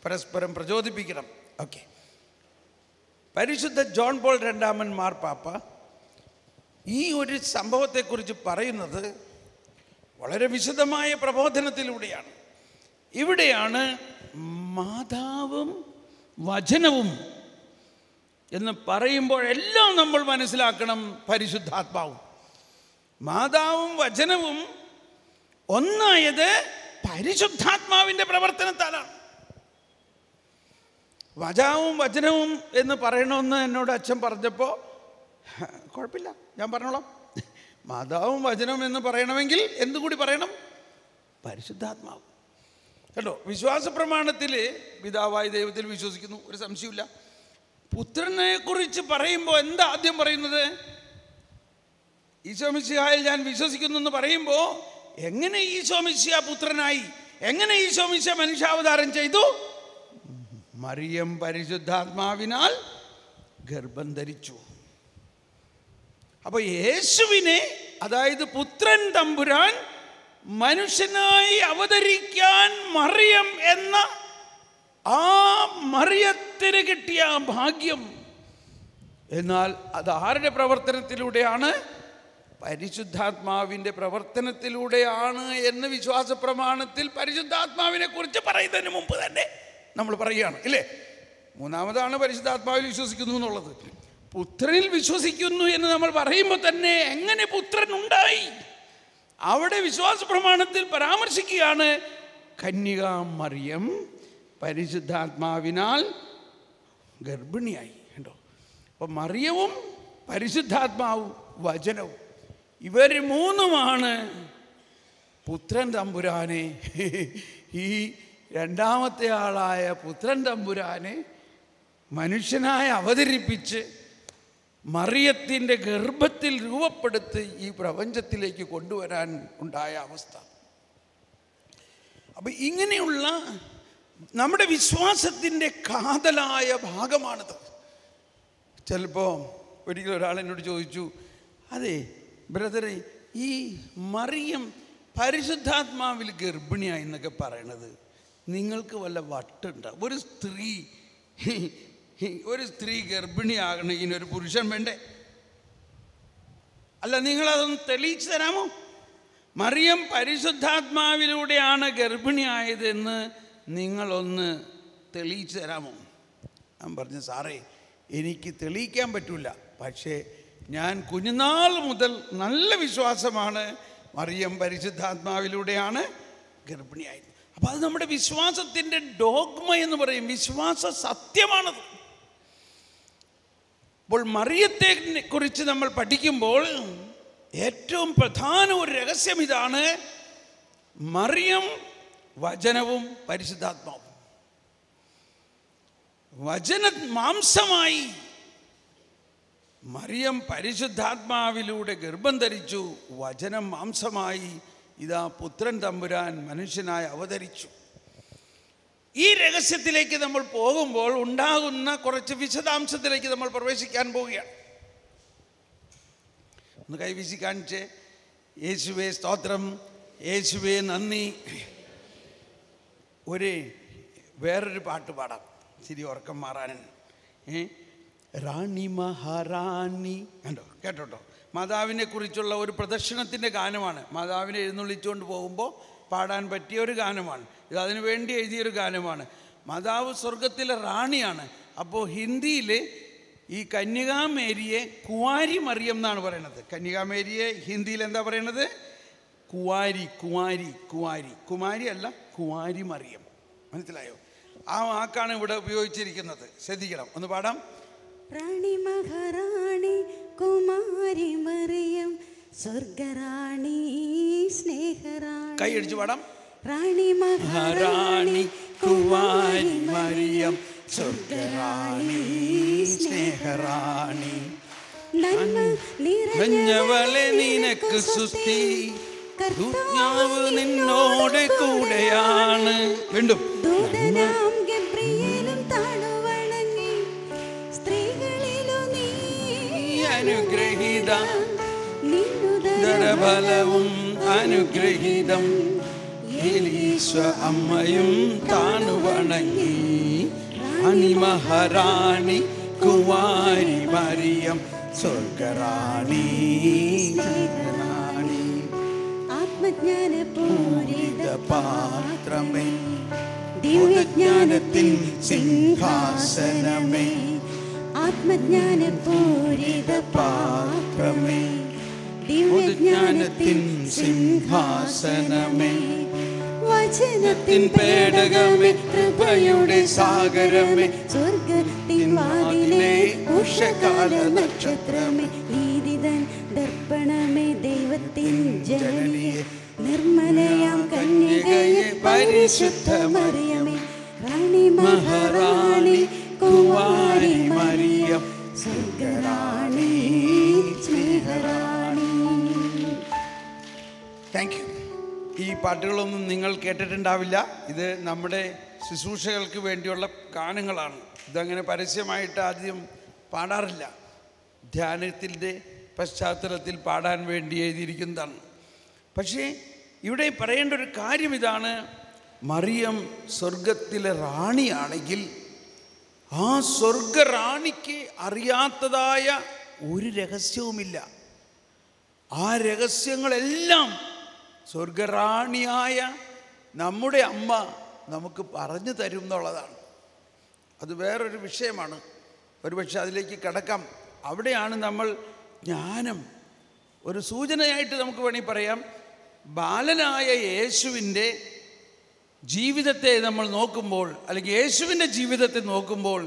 പരസ്പരം പ്രചോദിപ്പിക്കണം. ഓക്കെ. പരിശുദ്ധ ജോൺ പോൾ രണ്ടാമൻ മാർപ്പാപ്പ ഈ ഒരു സംഭവത്തെക്കുറിച്ച് പറയുന്നത് വളരെ വിശദമായ പ്രബോധനത്തിലൂടെയാണ്. ഇവിടെയാണ് മാതാവും വചനവും എന്ന് പറയുമ്പോഴെല്ലാം നമ്മൾ മനസ്സിലാക്കണം പരിശുദ്ധാത്മാവും. മാതാവും വചനവും ഒന്നായത് പരിശുദ്ധാത്മാവിൻ്റെ പ്രവർത്തനത്താലാണ്. മാതാവും വചനവും എന്ന് പറയണമെന്ന് എന്നോട് അച്ഛൻ പറഞ്ഞപ്പോൾ കുഴപ്പമില്ല, ഞാൻ പറഞ്ഞോളാം. മാതാവും വചനവും എന്ന് പറയണമെങ്കിൽ എന്തുകൂടി പറയണം? പരിശുദ്ധാത്മാവ്. കേട്ടോ, വിശ്വാസ പ്രമാണത്തിൽ പിതാവായ ദൈവത്തിൽ വിശ്വസിക്കുന്നു, ഒരു സംശയമില്ല. പുത്രനെ കുറിച്ച് പറയുമ്പോൾ എന്താ ആദ്യം പറയുന്നത്? ഈശോ മിശിഹായിൽ ഞാൻ വിശ്വസിക്കുന്നു എന്ന് പറയുമ്പോൾ എങ്ങനെ ഈശോ മിശിഹ പുത്രനായി, എങ്ങനെ ഈശോ മിശിഹ മനുഷ്യാവതാരം ചെയ്തു? മറിയം പരിശുദ്ധാത്മാവിനാൽ ഗർഭം ധരിച്ചു. അപ്പോൾ യേശുവിനെ, അതായത് പുത്രൻ തമ്പുരാൻ മനുഷ്യനായി അവതരിക്കാൻ മറിയം എന്ന ആ മറിയത്തിന് കിട്ടിയ ഭാഗ്യം. എന്നാൽ അത് ആരുടെ പ്രവർത്തനത്തിലൂടെയാണ്? പരിശുദ്ധാത്മാവിൻ്റെ പ്രവർത്തനത്തിലൂടെയാണ് എന്ന് വിശ്വാസ പ്രമാണത്തിൽ പരിശുദ്ധാത്മാവിനെ കുറിച്ച് പറയുന്നതിന് മുമ്പ് തന്നെ നമ്മൾ പറയുകയാണ്, ഇല്ലേ? മൂന്നാമതാണ് പരിശുദ്ധാത്മാവിൽ വിശ്വസിക്കുന്നു എന്നുള്ളത്. പുത്രനിൽ വിശ്വസിക്കുന്നു എന്ന് നമ്മൾ പറയുമ്പോൾ തന്നെ എങ്ങനെ പുത്രൻ ഉണ്ടായി? അവിടെ വിശ്വാസ പ്രമാണത്തിൽ പരാമർശിക്കുകയാണ്, കന്യക മറിയം പരിശുദ്ധാത്മാവിനാൽ ഗർഭിണിയായി. കണ്ടോ? അപ്പം മറിയവും പരിശുദ്ധാത്മാവും വചനവും ഇവർ മൂന്നുമാണ് പുത്രൻ തമ്പുരാനെ, ഈ രണ്ടാമത്തെ ആളായ പുത്രൻ തമ്പുരാനെ മനുഷ്യനായി അവതരിപ്പിച്ച് മറിയത്തിൻ്റെ ഗർഭത്തിൽ രൂപപ്പെടുത്തി ഈ പ്രപഞ്ചത്തിലേക്ക് കൊണ്ടുവരാൻ ഉണ്ടായ അവസ്ഥ. അപ്പം ഇങ്ങനെയുള്ള നമ്മുടെ വിശ്വാസത്തിൻ്റെ കാതലായ ഭാഗമാണിത്. ചിലപ്പോൾ ഒരിക്കലും ഒരാൾ എന്നോട് ചോദിച്ചു, അതെ ബ്രദറെ, ഈ മറിയം പരിശുദ്ധാത്മാവിൽ ഗർഭിണിയായി എന്നൊക്കെ പറയണത് നിങ്ങൾക്ക് വല്ല വട്ടുണ്ടോ? ഒരു സ്ത്രീ ഗർഭിണിയാകണമെങ്കിൽ ഒരു പുരുഷൻ വേണ്ടേ? അല്ല, നിങ്ങളതൊന്ന് തെളിയിച്ചു തരാമോ? മറിയം പരിശുദ്ധാത്മാവിലൂടെയാണ് ഗർഭിണിയായതെന്ന് നിങ്ങളൊന്ന് തെളിയിച്ചു തരാമോ? ഞാൻ പറഞ്ഞു, സാറേ എനിക്ക് തെളിയിക്കാൻ പറ്റില്ല, പക്ഷേ ഞാൻ കുഞ്ഞുനാൾ മുതൽ നല്ല വിശ്വാസമാണ് മറിയം പരിശുദ്ധാത്മാവിലൂടെയാണ് ഗർഭിണിയായത്. അപ്പം അത് നമ്മുടെ വിശ്വാസത്തിൻ്റെ ഡോഗ്മ എന്ന് പറയും, വിശ്വാസ സത്യമാണത്. അപ്പോൾ മറിയത്തെ കുറിച്ച് നമ്മൾ പഠിക്കുമ്പോൾ ഏറ്റവും പ്രധാന ഒരു രഹസ്യം ഇതാണ്: മറിയം വചനവും പരിശുദ്ധാത്മാവും. വചന മാംസമായി മറിയം പരിശുദ്ധാത്മാവിലൂടെ ഗർഭം ധരിച്ചു, വചനം മാംസമായി ഇതാ പുത്രൻ തമ്പുരാൻ മനുഷ്യനായി അവതരിച്ചു. ഈ രഹസ്യത്തിലേക്ക് നമ്മൾ പോകുമ്പോൾ ഉണ്ടാകുന്ന കുറച്ച് വിശദാംശത്തിലേക്ക് നമ്മൾ പ്രവേശിക്കാൻ പോവുകയാണ്. ഒന്ന് കൈവീശി കാണിച്ച്, യേശുവേ സ്തോത്രം, യേശുവേ നന്ദി. വേറൊരു പാട്ട് പാടാം, ശരി ഉറക്കം മാറാൻ. റാണി മഹാറാണി, കണ്ടോ, കേട്ടോട്ടോ. മാതാവിനെ കുറിച്ചുള്ള ഒരു പ്രദക്ഷിണത്തിൻ്റെ ഗാനമാണ്. മാതാവിനെ എഴുന്നള്ളിച്ചുകൊണ്ട് പോകുമ്പോൾ പാടാൻ പറ്റിയ ഒരു ഗാനമാണ് ഇത്. അതിനു വേണ്ടി എഴുതിയൊരു ഗാനമാണ്. മാതാവ് സ്വർഗത്തിലെ റാണിയാണ്. അപ്പോൾ ഹിന്ദിയിൽ ഈ കന്യകാമേരിയെ കുവാരി മറിയം എന്നാണ് പറയണത്. കന്യകാമേരിയെ ഹിന്ദിയിൽ എന്താ പറയണത്? Kuwari, Kuwari, Kuwari. കുമാരി അല്ല, കുവാരി മറിയം. മനസ്സിലായോ? ആ വാക്കാണ് ഇവിടെ ഉപയോഗിച്ചിരിക്കുന്നത്. ശ്രദ്ധിക്കണം, ഒന്ന് പാടാം. റാണി മഹാറാണി കുമാരി മറിയം സ്വർഗറാണി സ്നേഹറാണി. കൈയടിച്ചു പാടാം. റാണി മഹാറാണി കുമാരി മറിയം സ്വർഗറാണി സ്നേഹറാണി. നന്മ നിറഞ്ഞവളെ നിനക്ക് സ്തുതി, കർത്താവ് നിന്നോട് കൂടെയാണ്. വീണ്ടും ദൂതനാം ഗബ്രിയേലും താണുവണങ്ങി, സ്ത്രീകളിലും നീ അനുഗ്രഹീത, നിന്നുദര ഫലവും അനുഗ്രഹീതം. ഈശോ അമ്മയും താണുവണങ്ങി. റാണി മഹാറാണി കുമാരി മറിയം സ്വർഗറാണി സ്നേഹറാണി. ആത്മജ്ഞാനപൂരിത പാത്രമേ, ദിവ്യജ്ഞാനത്തിൻ സിംഹാസനമേ, ആത്മജ്ഞാനപൂരിത പാത്രമേ, ദിവ്യജ്ഞാനത്തിൻ സിംഹാസനമേ, വചനത്തിൻ പേടകമേ, കൃപയുടെ സാഗരമേ, സ്വർഗത്തിൻ വാതിലേ, ഉഷകാല നക്ഷത്രമേ, നീതിതൻ ദർപ്പണമേ, ദൈവത്തിൻ ജനനിയെ, നിർമ്മലയാം കന്യകയെ, പരിശുദ്ധ മറിയമേ, റാണി മഹാറാണി കുമാരി മറിയം സ്വർഗറാണി സ്നേഹറാണി. Thank you. ഈ പാട്ടുകളൊന്നും നിങ്ങൾ കേട്ടിട്ടുണ്ടാവില്ല. ഇത് നമ്മുടെ ശുശ്രൂഷകൾക്ക് വേണ്ടിയുള്ള ഗാനങ്ങളാണ്. ഇതങ്ങനെ പരസ്യമായിട്ട് ആദ്യം പാടാറില്ല. ധ്യാനത്തിൻ്റെ പശ്ചാത്തലത്തിൽ പാടാൻ വേണ്ടി എഴുതിയിരിക്കുന്നതാണ്. പക്ഷേ ഇവിടെ പറയേണ്ട ഒരു കാര്യം ഇതാണ്. മറിയം സ്വർഗത്തിലെ റാണിയാണെങ്കിൽ ആ സ്വർഗറാണിക്ക് അറിയാത്തതായ ഒരു രഹസ്യവുമില്ല. ആ രഹസ്യങ്ങളെല്ലാം സ്വർഗറാണിയായ നമ്മുടെ അമ്മ നമുക്ക് പറഞ്ഞു തരും എന്നുള്ളതാണ്. അത് വേറൊരു വിഷയമാണ്. ഒരുപക്ഷെ അതിലേക്ക് കടക്കാം. അവിടെയാണ് നമ്മൾ ജ്ഞാനം ഒരു സൂചനയായിട്ട് നമുക്ക് വേണമെങ്കിൽ പറയാം. ബാലനായ യേശുവിൻ്റെ ജീവിതത്തെ നമ്മൾ നോക്കുമ്പോൾ, അല്ലെങ്കിൽ യേശുവിൻ്റെ ജീവിതത്തെ നോക്കുമ്പോൾ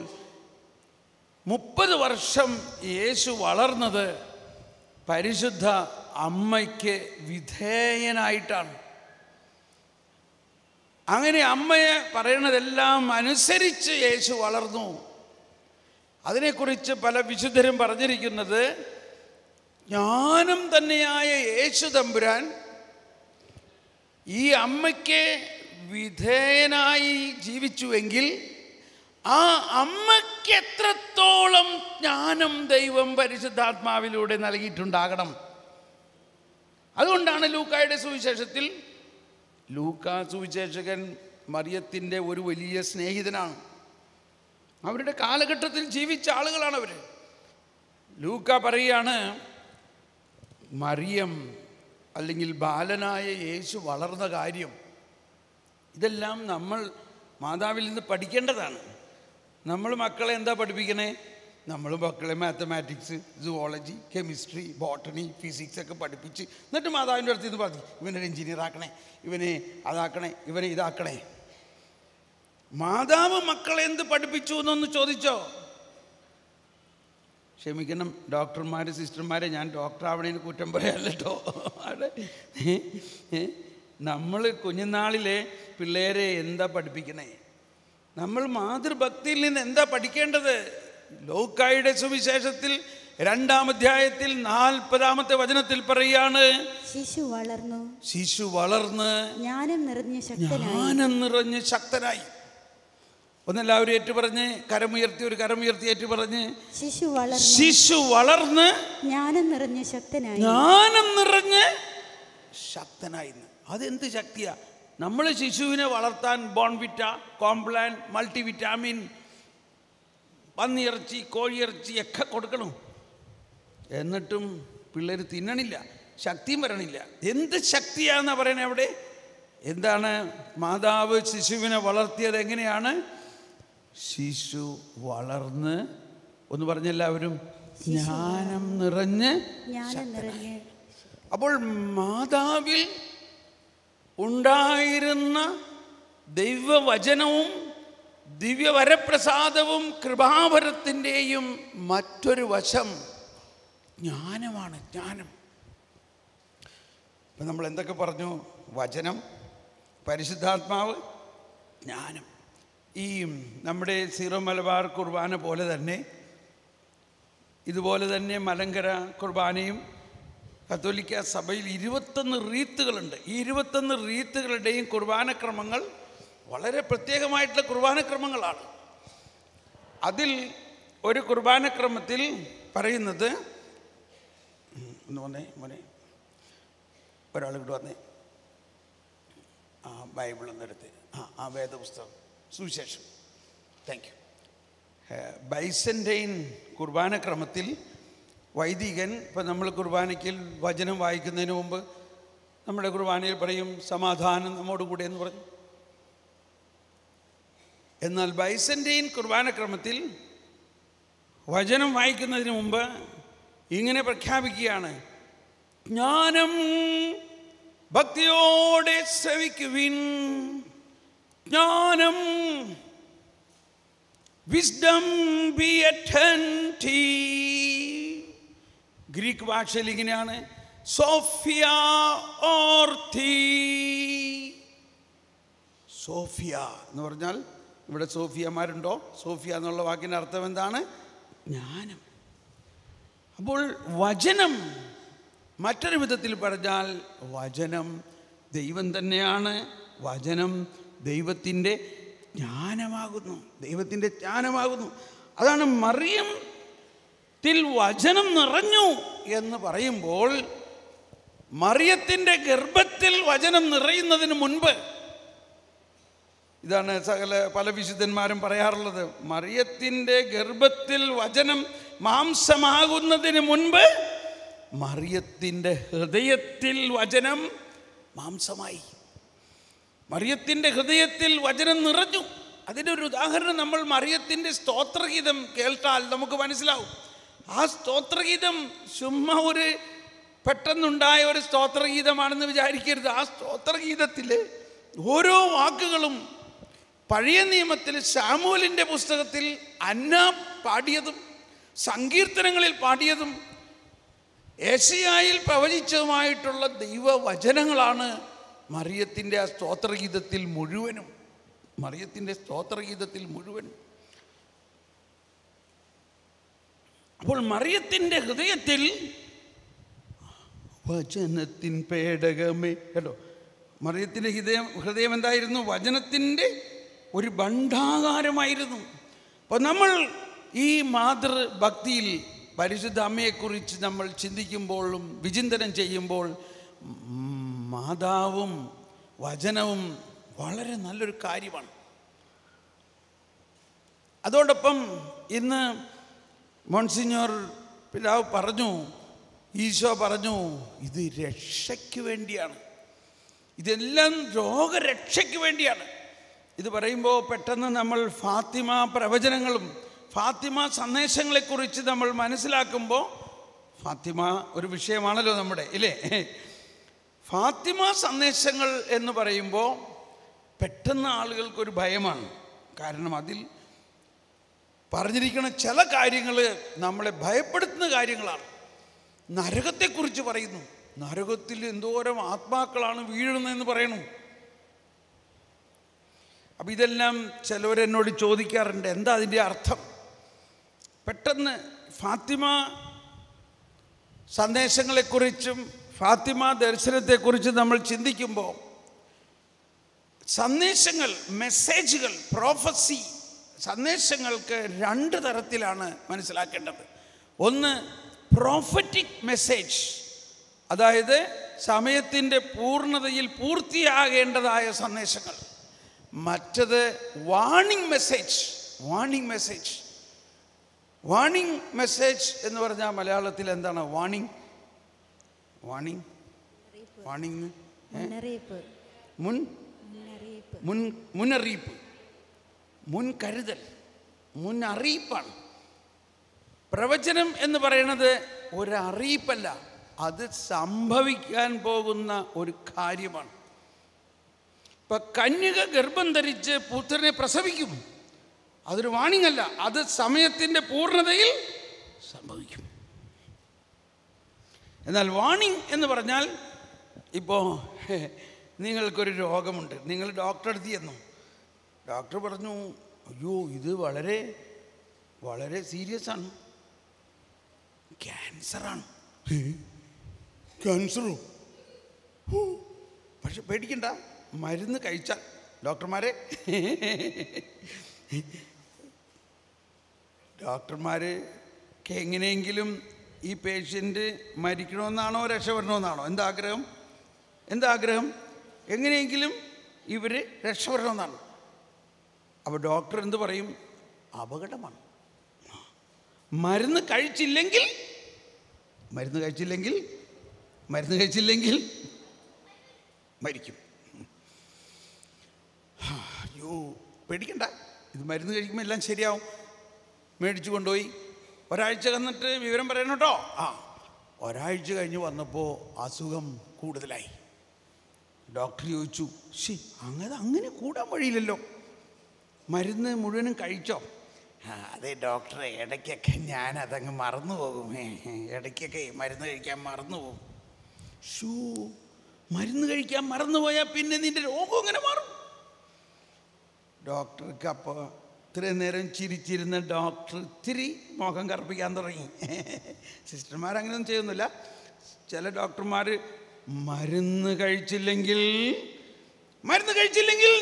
30 വർഷം യേശു വളർന്നത് പരിശുദ്ധ അമ്മയ്ക്ക് വിധേയനായിട്ടാണ്. അങ്ങനെ അമ്മയെ പറയണതെല്ലാം അനുസരിച്ച് യേശു വളർന്നു. അതിനെക്കുറിച്ച് പല വിശുദ്ധരും പറഞ്ഞിരിക്കുന്നത്, ജ്ഞാനം തന്നെയായ യേശു തമ്പുരാൻ ഈ അമ്മയ്ക്ക് വിധേയനായി ജീവിച്ചുവെങ്കിൽ ആ അമ്മയ്ക്ക് എത്രത്തോളം ജ്ഞാനം ദൈവം പരിശുദ്ധാത്മാവിലൂടെ നൽകിയിട്ടുണ്ടാകണം. അതുകൊണ്ടാണ് ലൂക്കായുടെ സുവിശേഷത്തിൽ, ലൂക്കാ സുവിശേഷകൻ മറിയത്തിൻ്റെ ഒരു വലിയ സ്നേഹിതനാണ്. അവരുടെ കാലഘട്ടത്തിൽ ജീവിച്ച ആളുകളാണ് അവർ. ലൂക്ക പറയുകയാണ്, മറിയം അല്ലെങ്കിൽ ബാലനായ യേശു വളർന്ന കാര്യം ഇതെല്ലാം നമ്മൾ മാതാവിൽ നിന്ന് പഠിക്കേണ്ടതാണ്. നമ്മൾ മക്കളെ എന്താ പഠിപ്പിക്കണേ? നമ്മൾ മക്കളെ mathematics, zoology, chemistry, botany, physics ഒക്കെ പഠിപ്പിച്ച് എന്നിട്ട് മാതാവിൻ്റെ അടുത്ത് ഇത് പറഞ്ഞു, ഇവനൊരു എഞ്ചിനീയർ ആക്കണേ, ഇവനെ അതാക്കണേ, ഇവനെ ഇതാക്കണേ. മാതാവ് മക്കളെ എന്ത് പഠിപ്പിച്ചു എന്നൊന്ന് ചോദിച്ചോ? ക്ഷമിക്കണം ഡോക്ടർമാർ, സിസ്റ്റർമാരെ, ഞാൻ ഡോക്ടർ ആവണേന് കുറ്റം പറയാല്ല കേട്ടോ. നമ്മൾ കുഞ്ഞുനാളിലെ പിള്ളേരെ എന്താ പഠിപ്പിക്കണേ? നമ്മൾ മാതൃഭക്തിയിൽ നിന്ന് എന്താ പഠിക്കേണ്ടത്? ലൂക്കായുടെ സുവിശേഷത്തിൽ 2-ാം അധ്യായത്തിൽ 40-ാമത്തെ വചനത്തിൽ പറയാണ്, ശിശു വളർന്ന് ജ്ഞാനം നിറഞ്ഞ് ശക്തനായി. ഒന്നെല്ലാവരും ഏറ്റുപറഞ്ഞ്, കരമുയർത്തി, ഒരു കരമുയർത്തി ഏറ്റുപറഞ്ഞ്, ശിശു വളർന്ന് ജ്ഞാനം നിറഞ്ഞ് ശക്തനായി. അതെന്ത് ശക്തിയാ? നമ്മൾ ശിശുവിനെ വളർത്താൻ ബോൺവിറ്റ, കോംപ്ലാൻ, മൾട്ടിവിറ്റാമിൻ, പന്നിയിറച്ചി, കോഴിയിറച്ചി ഒക്കെ കൊടുക്കണം. എന്നിട്ടും പിള്ളേർ തിന്നണില്ല, ശക്തിയും വരണില്ല. എന്ത് ശക്തിയാണെന്നാണ് പറയുന്നത് അവിടെ? എന്താണ് മാതാവ് ശിശുവിനെ വളർത്തിയത്? എങ്ങനെയാണ്? ശിശു വളർന്ന്, ഒന്ന് പറഞ്ഞെല്ലാവരും, ജ്ഞാനം നിറഞ്ഞ്. അപ്പോൾ മാതാവിൽ ഉണ്ടായിരുന്ന ദൈവവചനവും ദിവ്യവരപ്രസാദവും കൃപാവരത്തിൻ്റെയും മറ്റൊരു വശം ജ്ഞാനമാണ്. ജ്ഞാനം. ഇപ്പം നമ്മൾ എന്തൊക്കെ പറഞ്ഞു? വചനം, പരിശുദ്ധാത്മാവ്, ജ്ഞാനം. ഈ നമ്മുടെ സീറോ മലബാർ കുർബാന പോലെ തന്നെ, ഇതുപോലെ തന്നെ മലങ്കര കുർബാനയും കത്തോലിക്ക സഭയിൽ 21 റീത്തുകളുണ്ട്. ഈ 21 റീത്തുകളുടെയും കുർബാനക്രമങ്ങൾ വളരെ പ്രത്യേകമായിട്ടുള്ള കുർബാനക്രമങ്ങളാണ്. അതിൽ ഒരു കുർബാനക്രമത്തിൽ പറയുന്നത്, ഒന്ന് വന്നേ മോനെ, ഒരാൾ ഇങ്ങോട്ട് വന്നേ, ആ ബൈബിൾ ഒന്നെടുത്ത്, ആ വേദപുസ്തകം, സുവിശേഷം. Thank you. ബൈസൻ്റെയിൻ കുർബാനക്രമത്തിൽ വൈദികൻ, ഇപ്പം നമ്മൾ കുർബാനയ്ക്ക് വചനം വായിക്കുന്നതിന് മുമ്പ് നമ്മുടെ കുർബാനയിൽ പറയും സമാധാനം നമ്മോടുകൂടെ എന്ന് പറഞ്ഞു. എന്നാൽ ബൈസൻ്റെയിൻ കുർബാനക്രമത്തിൽ വചനം വായിക്കുന്നതിന് മുമ്പ് ഇങ്ങനെ പ്രഖ്യാപിക്കുകയാണ്: ജ്ഞാനം ഭക്തിയോടെ ശ്രവിക്കുവിൻ, ജ്ഞാനം, വിസ്ഡം ബി അറ്റൻറ്റീവ്. ഗ്രീക്ക് ഭാഷയിൽ ഇങ്ങനെയാണ്: സോഫിയ ഓർത്തി. സോഫിയ എന്ന് പറഞ്ഞാൽ, ഇവിടെ സോഫിയമാരുണ്ടോ? സോഫിയ എന്നുള്ള വാക്കിൻ്റെ അർത്ഥം എന്താണ്? ജ്ഞാനം. അപ്പോൾ വചനം, മറ്റൊരു വിധത്തിൽ പറഞ്ഞാൽ വചനം ദൈവം തന്നെയാണ്. വചനം ദൈവത്തിൻ്റെ ജ്ഞാനമാകുന്നു. ദൈവത്തിൻ്റെ ജ്ഞാനമാകുന്നു. അതാണ് മറിയത്തിൽ വചനം നിറഞ്ഞു എന്ന് പറയുമ്പോൾ, മറിയത്തിൻ്റെ ഗർഭത്തിൽ വചനം നിറയുന്നതിന് മുൻപ്, ഇതാണ് പല വിശുദ്ധന്മാരും പറയാറുള്ളത്, മറിയത്തിൻ്റെ ഗർഭത്തിൽ വചനം മാംസമാകുന്നതിന് മുൻപ് മറിയത്തിൻ്റെ ഹൃദയത്തിൽ വചനം മാംസമായി. മറിയത്തിൻ്റെ ഹൃദയത്തിൽ വചനം നിറഞ്ഞു. അതിനൊരു ഉദാഹരണം നമ്മൾ മറിയത്തിൻ്റെ സ്തോത്രഗീതം കേട്ടാൽ നമുക്ക് മനസ്സിലാവും. ആ സ്തോത്രഗീതം ചുമ്മാ ഒരു പെട്ടെന്നുണ്ടായ ഒരു സ്തോത്രഗീതമാണെന്ന് വിചാരിക്കരുത്. ആ സ്തോത്രഗീതത്തിൽ ഓരോ വാക്കുകളും പഴയ നിയമത്തിൽ ശമൂവേലിൻ്റെ പുസ്തകത്തിൽ അന്ന പാടിയതും സങ്കീർത്തനങ്ങളിൽ പാടിയതും യെശയ്യായിൽ പ്രവചിച്ചതുമായിട്ടുള്ള ദൈവവചനങ്ങളാണ് മറിയത്തിൻ്റെ ആ സ്തോത്രഗീതത്തിൽ മുഴുവനും. മറിയത്തിൻ്റെ സ്തോത്രഗീതത്തിൽ മുഴുവനും. അപ്പോൾ മറിയത്തിൻ്റെ ഹൃദയത്തിൽ വചനത്തിൻ പേടകമേ, കേട്ടോ, മറിയത്തിൻ്റെ ഹൃദയം എന്തായിരുന്നു? വചനത്തിൻ്റെ ഒരു ഭണ്ഡാകാരമായിരുന്നു. അപ്പോൾ നമ്മൾ ഈ മാതൃഭക്തിയിൽ പരിശുദ്ധ അമ്മയെക്കുറിച്ച് നമ്മൾ ചിന്തിക്കുമ്പോഴും വിചിന്തനം ചെയ്യുമ്പോൾ മാതാവും വചനവും വളരെ നല്ലൊരു കാര്യമാണ്. അതോടൊപ്പം ഇന്ന് മോൺസിഞ്ഞോർ പിതാവ് പറഞ്ഞു, ഈശോ പറഞ്ഞു, ഇത് രക്ഷയ്ക്ക് വേണ്ടിയാണ്, ഇതെല്ലാം രോഗരക്ഷയ്ക്ക് വേണ്ടിയാണ്. ഇത് പറയുമ്പോൾ പെട്ടെന്ന് നമ്മൾ ഫാത്തിമ പ്രവചനങ്ങളും ഫാത്തിമ സന്ദേശങ്ങളെക്കുറിച്ച് നമ്മൾ മനസ്സിലാക്കുമ്പോൾ, ഫാത്തിമ ഒരു വിഷയമാണല്ലോ നമ്മുടെ, ഇല്ലേ? ഫാത്തിമ സന്ദേശങ്ങൾ എന്ന് പറയുമ്പോൾ പെട്ടെന്ന് ആളുകൾക്കൊരു ഭയമാണ്. കാരണം അതിൽ പറഞ്ഞിരിക്കുന്ന ചില കാര്യങ്ങൾ നമ്മളെ ഭയപ്പെടുത്തുന്ന കാര്യങ്ങളാണ്. നരകത്തെക്കുറിച്ച് പറയുന്നു. നരകത്തിൽ എന്തോരം ആത്മാക്കളാണ് വീഴുന്നതെന്ന് പറയണു. അപ്പം ഇതെല്ലാം ചിലവരെന്നോട് ചോദിക്കാറുണ്ട്, എന്താ അതിൻ്റെ അർത്ഥം? പെട്ടെന്ന് ഫാത്തിമ സന്ദേശങ്ങളെക്കുറിച്ചും ഫാത്തിമ ദർശനത്തെക്കുറിച്ചും നമ്മൾ ചിന്തിക്കുമ്പോൾ സന്ദേശങ്ങൾ, മെസ്സേജുകൾ, പ്രോഫസി, സന്ദേശങ്ങൾക്ക് 2 തരത്തിലാണ് മനസ്സിലാക്കേണ്ടത്. ഒന്ന് പ്രോഫറ്റിക് മെസ്സേജ്, അതായത് സമയത്തിൻ്റെ പൂർണ്ണതയിൽ പൂർത്തിയാകേണ്ടതായ സന്ദേശങ്ങൾ. മറ്റത് warning message. Warning message. Warning message എന്ന് പറഞ്ഞാൽ മലയാളത്തിൽ എന്താണ് വാണിംഗ്? വാണിംഗ് വാണിംഗ് മുന്നറിയിപ്പ്, മുൻകരുതൽ, മുന്നറിയിപ്പാണ്. പ്രവചനം എന്ന് പറയുന്നത് ഒരറിയിപ്പല്ല, അത് സംഭവിക്കാൻ പോകുന്ന ഒരു കാര്യമാണ്. ഇപ്പം കന്യക ഗർഭം ധരിച്ച് പുത്രനെ പ്രസവിക്കും. അതൊരു വാണിംഗ് അല്ല, അത് സമയത്തിൻ്റെ പൂർണ്ണതയിൽ സംഭവിക്കും. എന്നാൽ വാണിംഗ് എന്ന് പറഞ്ഞാൽ, ഇപ്പോൾ നിങ്ങൾക്കൊരു രോഗമുണ്ട്, നിങ്ങൾ ഡോക്ടറെ അടുത്ത് ചെന്നു. ഡോക്ടർ പറഞ്ഞു, അയ്യോ ഇത് വളരെ വളരെ സീരിയസ് ആണ്, ക്യാൻസറാണ്. ക്യാൻസറോ? പക്ഷെ പേടിക്കണ്ട, മരുന്ന് കഴിച്ചാൽ. ഡോക്ടർമാരെ എങ്ങനെയെങ്കിലും ഈ പേഷ്യൻ്റ് മരിക്കണമെന്നാണോ രക്ഷപ്പെടണമെന്നാണോ? എന്താഗ്രഹം? എങ്ങനെയെങ്കിലും ഇവർ രക്ഷപ്പെടണമെന്നാണ്. അപ്പോൾ ഡോക്ടർ എന്ത് പറയും? അപകടമാണ്. മരുന്ന് കഴിച്ചില്ലെങ്കിൽ മരിക്കും. അയ്യോ പേടിക്കണ്ട, ഇത് മരുന്ന് കഴിക്കുമ്പോൾ എല്ലാം ശരിയാവും. മേടിച്ചു കൊണ്ടുപോയി ഒരാഴ്ച വന്നിട്ട് വിവരം പറയണം കേട്ടോ. ഒരാഴ്ച കഴിഞ്ഞ് വന്നപ്പോൾ അസുഖം കൂടുതലായി. ഡോക്ടർ ചോദിച്ചു, അങ്ങനെ കൂടാൻ വഴിയില്ലല്ലോ, മരുന്ന് മുഴുവനും കഴിച്ചോ? അതെ ഡോക്ടറെ, ഇടയ്ക്കൊക്കെ ഞാനതങ്ങ് മറന്നു പോകും, ഇടയ്ക്കൊക്കെ മരുന്ന് കഴിക്കാൻ മറന്നു പോകും. മരുന്ന് കഴിക്കാൻ മറന്നുപോയാൽ പിന്നെ നിന്റെ രോഗം എങ്ങനെ മാറും? ഡോക്ടർക്ക് അപ്പോൾ ഇത്രയും നേരം ചിരിച്ചിരുന്ന ഡോക്ടർ ഇത്തിരി മുഖം കറുപ്പിക്കാൻ തുടങ്ങി. സിസ്റ്റർമാരങ്ങനെയൊന്നും ചെയ്യുന്നില്ല. ചില ഡോക്ടർമാർ മരുന്ന് കഴിച്ചില്ലെങ്കിൽ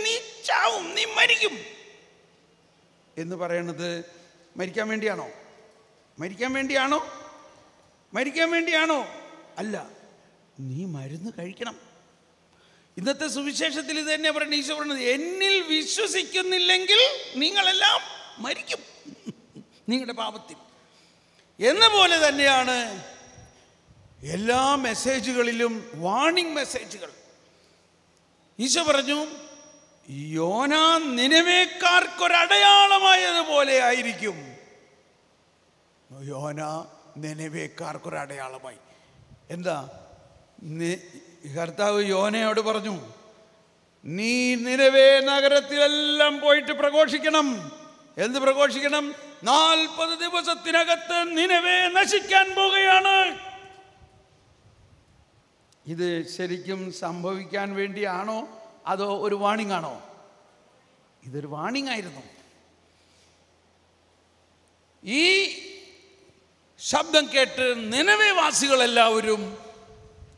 നീ ചാവും, നീ മരിക്കും എന്ന് പറയണത് മരിക്കാൻ വേണ്ടിയാണോ? അല്ല, നീ മരുന്ന് കഴിക്കണം. ഇന്നത്തെ സുവിശേഷത്തിൽ ഇത് തന്നെ പറയുന്നത്. ഈശോ പറയുന്നത്, എന്നിൽ വിശ്വസിക്കുന്നില്ലെങ്കിൽ നിങ്ങളെല്ലാം മരിക്കും നിങ്ങളുടെ പാപത്തിൽ. എന്ന പോലെ തന്നെയാണ് എല്ലാ മെസ്സേജുകളിലും വാണിംഗ് മെസ്സേജുകൾ. ഈശോ പറഞ്ഞു, യോന നിനവേക്കാർക്കൊരടയാളമായതുപോലെ ആയിരിക്കും. യോന നിനവേക്കാർക്കൊരടയാളമായി. എന്താ? കർത്താവ് യോനയോട് പറഞ്ഞു, നീ നിനവേ നഗരത്തിലെല്ലാം പോയിട്ട് പ്രഘോഷിക്കണം. എന്ത് പ്രഘോഷിക്കണം? 40 ദിവസത്തിനകത്ത് നിനവേ നശിക്കാൻ പോവുകയാണ്. ഇത് ശരിക്കും സംഭവിക്കാൻ വേണ്ടിയാണോ അതോ ഒരു വാണിംഗ് ആണോ? ഇതൊരു വാണിംഗ് ആയിരുന്നു. ഈ ശബ്ദം കേട്ട് നിനവേ വാസികളെല്ലാവരും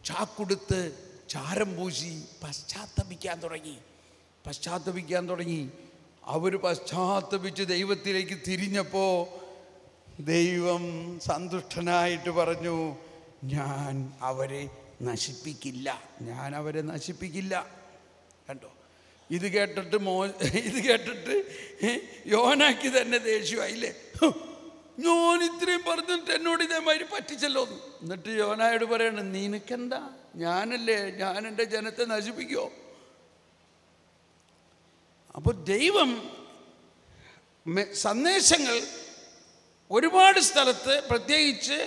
ചാക്കുടുത്ത് ചാരം പൂശി പശ്ചാത്തപിക്കാൻ തുടങ്ങി. അവർ പശ്ചാത്തപിച്ച് ദൈവത്തിലേക്ക് തിരിഞ്ഞപ്പോൾ ദൈവം സന്തുഷ്ടനായിട്ട് പറഞ്ഞു, ഞാൻ അവരെ നശിപ്പിക്കില്ല. കണ്ടോ? ഇത് കേട്ടിട്ട് യോനാക്ക് തന്നെ ദേഷ്യമായില്ലേ? ഞാൻ ഇത്രയും പറഞ്ഞിട്ട് എന്നോട് ഇതേമാതിരി പറ്റിച്ചല്ലോ. എന്നിട്ട് യോനായോട് പറയണം, നിനക്കെന്താ? ഞാൻ എൻ്റെ ജനത്തെ നശിപ്പിക്കുമോ? അപ്പോൾ ദൈവം സന്ദേശങ്ങൾ ഒരുപാട് സ്ഥലത്ത്, പ്രത്യേകിച്ച്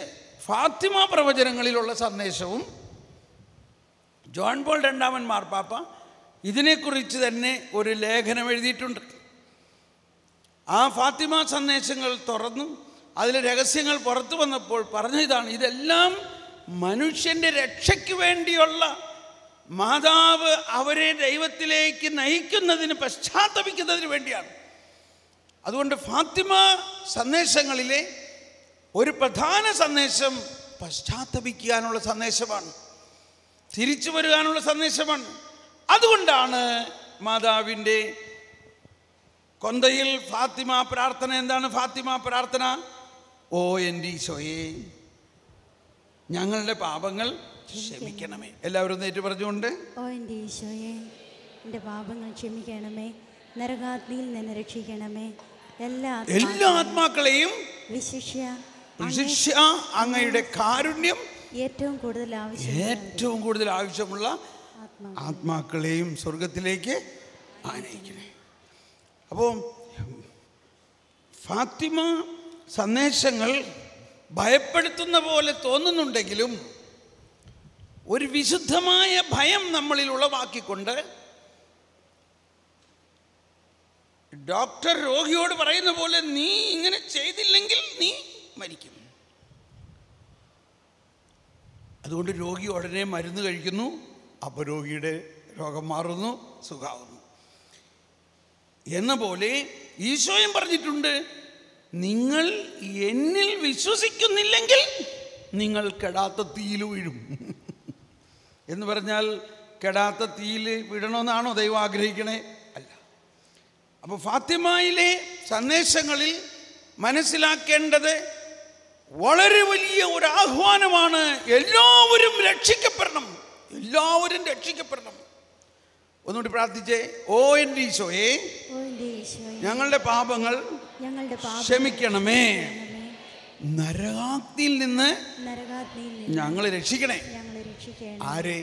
ഫാത്തിമ പ്രവചനങ്ങളിലുള്ള സന്ദേശവും ജോൺ പോൾ രണ്ടാമൻ മാർപ്പാപ്പ ഇതിനെക്കുറിച്ച് തന്നെ ഒരു ലേഖനം എഴുതിയിട്ടുണ്ട്. ആ ഫാത്തിമ സന്ദേശങ്ങൾ തുറന്നു അതിലെ രഹസ്യങ്ങൾ പുറത്തു വന്നപ്പോൾ പറഞ്ഞ ഇതാണ്: ഇതെല്ലാം മനുഷ്യൻ്റെ രക്ഷയ്ക്ക് വേണ്ടിയുള്ള, മാതാവ് അവരെ ദൈവത്തിലേക്ക് നയിക്കുന്നതിന്, പശ്ചാത്തപിക്കുന്നതിന് വേണ്ടിയാണ്. അതുകൊണ്ട് ഫാത്തിമ സന്ദേശങ്ങളിലെ ഒരു പ്രധാന സന്ദേശം പശ്ചാത്തപിക്കാനുള്ള സന്ദേശമാണ്, തിരിച്ചു വരുവാനുള്ള സന്ദേശമാണ്. അതുകൊണ്ടാണ് മാതാവിൻ്റെ കൊന്തയിൽ ഫാത്തിമ പ്രാർത്ഥന. എന്താണ് ഫാത്തിമ പ്രാർത്ഥന? ഓ എൻ്റെ ഈശോയെ, ഞങ്ങളുടെ പാപങ്ങൾ ക്ഷമിക്കണമേ. എല്ലാവരും നേരിട്ട് പറഞ്ഞുകൊണ്ട്, ഓ എൻ്റെ ഈശോയെ, എൻ്റെ പാപങ്ങൾ ക്ഷമിക്കണമേ, നരകാഗ്നിയിൽ നിന്ന് രക്ഷിക്കണമേ, എല്ലാ ആത്മാക്കളെയും വിശിഷ്യ അങ്ങയുടെ കാരുണ്യം ഏറ്റവും കൂടുതൽ ആവശ്യമുള്ള ആത്മാക്കളെയും സ്വർഗത്തിലേക്ക് ആനയിക്കണേ. അപ്പോൾ ഫാത്തിമ സന്ദേശങ്ങൾ ഭയപ്പെടുത്തുന്ന പോലെ തോന്നുന്നുണ്ടെങ്കിലും ഒരു വിശുദ്ധമായ ഭയം നമ്മളിൽ ഉളവാക്കിക്കൊണ്ട് ഡോക്ടർ രോഗിയോട് പറയുന്ന പോലെ നീ ഇങ്ങനെ ചെയ്തില്ലെങ്കിൽ നീ മരിക്കും. അതുകൊണ്ട് രോഗി ഉടനെ മരുന്ന് കഴിക്കുന്നു. അപ്പോൾ രോഗിയുടെ രോഗം മാറുന്നു, സുഖാവുന്നു. എന്ന പോലെ ഈശോയും പറഞ്ഞിട്ടുണ്ട്, നിങ്ങൾ എന്നിൽ വിശ്വസിക്കുന്നില്ലെങ്കിൽ നിങ്ങൾ കെടാത്ത തീയിൽ വീഴും. എന്ന് പറഞ്ഞാൽ കെടാത്ത തീയിൽ വീഴണമെന്നാണോ ദൈവം ആഗ്രഹിക്കണേ? അല്ല. അപ്പോൾ ഫാത്തിമയിലെ സന്ദേശങ്ങളിൽ മനസ്സിലാക്കേണ്ടത് വളരെ വലിയ ഒരു ആഹ്വാനമാണ്. എല്ലാവരും രക്ഷിക്കപ്പെടണം, എല്ലാവരും രക്ഷിക്കപ്പെടണം. ഒന്നുകൂടി പ്രാർത്ഥിച്ചേ. ഓ എൻ്റെ ഈശോയെ, ഞങ്ങളുടെ പാപങ്ങൾ ക്ഷമിക്കണമേ, നരകാഗ്നിയിൽ നിന്ന് ഞങ്ങളെ രക്ഷിക്കണേ. ആരെ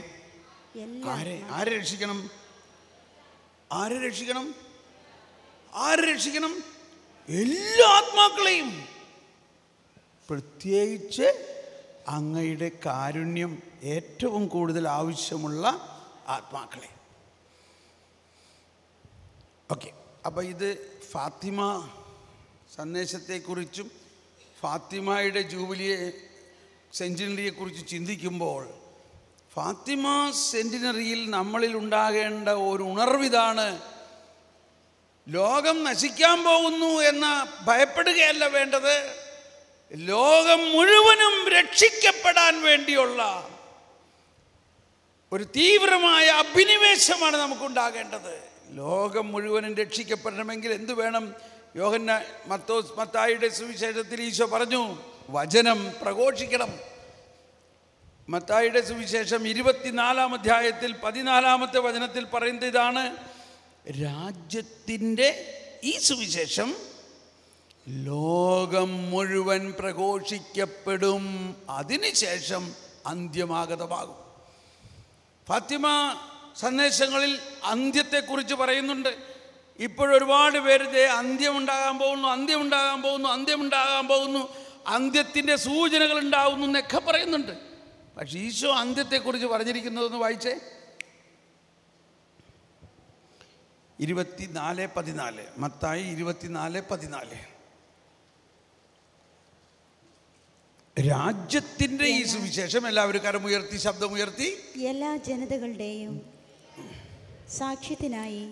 ആരെ ആരെ രക്ഷിക്കണം? ആരെ രക്ഷിക്കണം? ആരെ രക്ഷിക്കണം? എല്ലാ ആത്മാക്കളെയും, പ്രത്യേകിച്ച് അങ്ങയുടെ കാരുണ്യം ഏറ്റവും കൂടുതൽ ആവശ്യമുള്ള ആത്മാക്കളെ. ഓക്കെ, അപ്പോൾ ഇത് ഫാത്തിമ സന്ദേശത്തെക്കുറിച്ചും ഫാത്തിമയുടെ ജൂബിലിയെ സെൻറ്റിനറിയെക്കുറിച്ച് ചിന്തിക്കുമ്പോൾ ഫാത്തിമ സെൻറ്റിനറിയിൽ നമ്മളിൽ ഉണ്ടാകേണ്ട ഒരു ഉണർവിതാണ്. ലോകം നശിക്കാൻ പോകുന്നു എന്ന ഭയപ്പെടുകയല്ല വേണ്ടത്, ലോകം മുഴുവനും രക്ഷിക്കപ്പെടാൻ വേണ്ടിയുള്ള ഒരു തീവ്രമായ അഭിനിവേശമാണ് നമുക്കുണ്ടാകേണ്ടത്. ലോകം മുഴുവനും രക്ഷിക്കപ്പെടണമെങ്കിൽ എന്ത് വേണം? മത്തായിയുടെ സുവിശേഷത്തിൽ ഈശോ പറഞ്ഞു, വചനം പ്രഘോഷിക്കണം. മത്തായിയുടെ സുവിശേഷം 24-ാം അധ്യായത്തിൽ 14-ാമത്തെ വചനത്തിൽ പറയുന്നത് ഇതാണ്: രാജ്യത്തിൻ്റെ ഈ സുവിശേഷം ലോകം മുഴുവൻ പ്രഘോഷിക്കപ്പെടും, അതിനുശേഷം അന്ത്യമാഗതമാകും. ഫാത്തിമ സന്ദേശങ്ങളിൽ അന്ത്യത്തെക്കുറിച്ച് പറയുന്നുണ്ട്. ഇപ്പോഴൊരുപാട് പേര് അന്ത്യമുണ്ടാകാൻ പോകുന്നു, അന്ത്യമുണ്ടാകാൻ പോകുന്നു, അന്ത്യമുണ്ടാകാൻ പോകുന്നു, അന്ത്യത്തിൻ്റെ സൂചനകൾ ഉണ്ടാകുന്നു എന്നൊക്കെ പറയുന്നുണ്ട്. പക്ഷെ ഈശോ അന്ത്യത്തെക്കുറിച്ച് പറഞ്ഞിരിക്കുന്നതെന്ന് വായിച്ചേ. 24:14 മത്തായി 24:14. രാജ്യത്തിൻ്റെ ഈ സുവിശേഷം, എല്ലാവരും കരമുയർത്തി ശബ്ദമുയർത്തി, എല്ലാ ജനതകളുടെയും സാക്ഷ്യത്തിനായി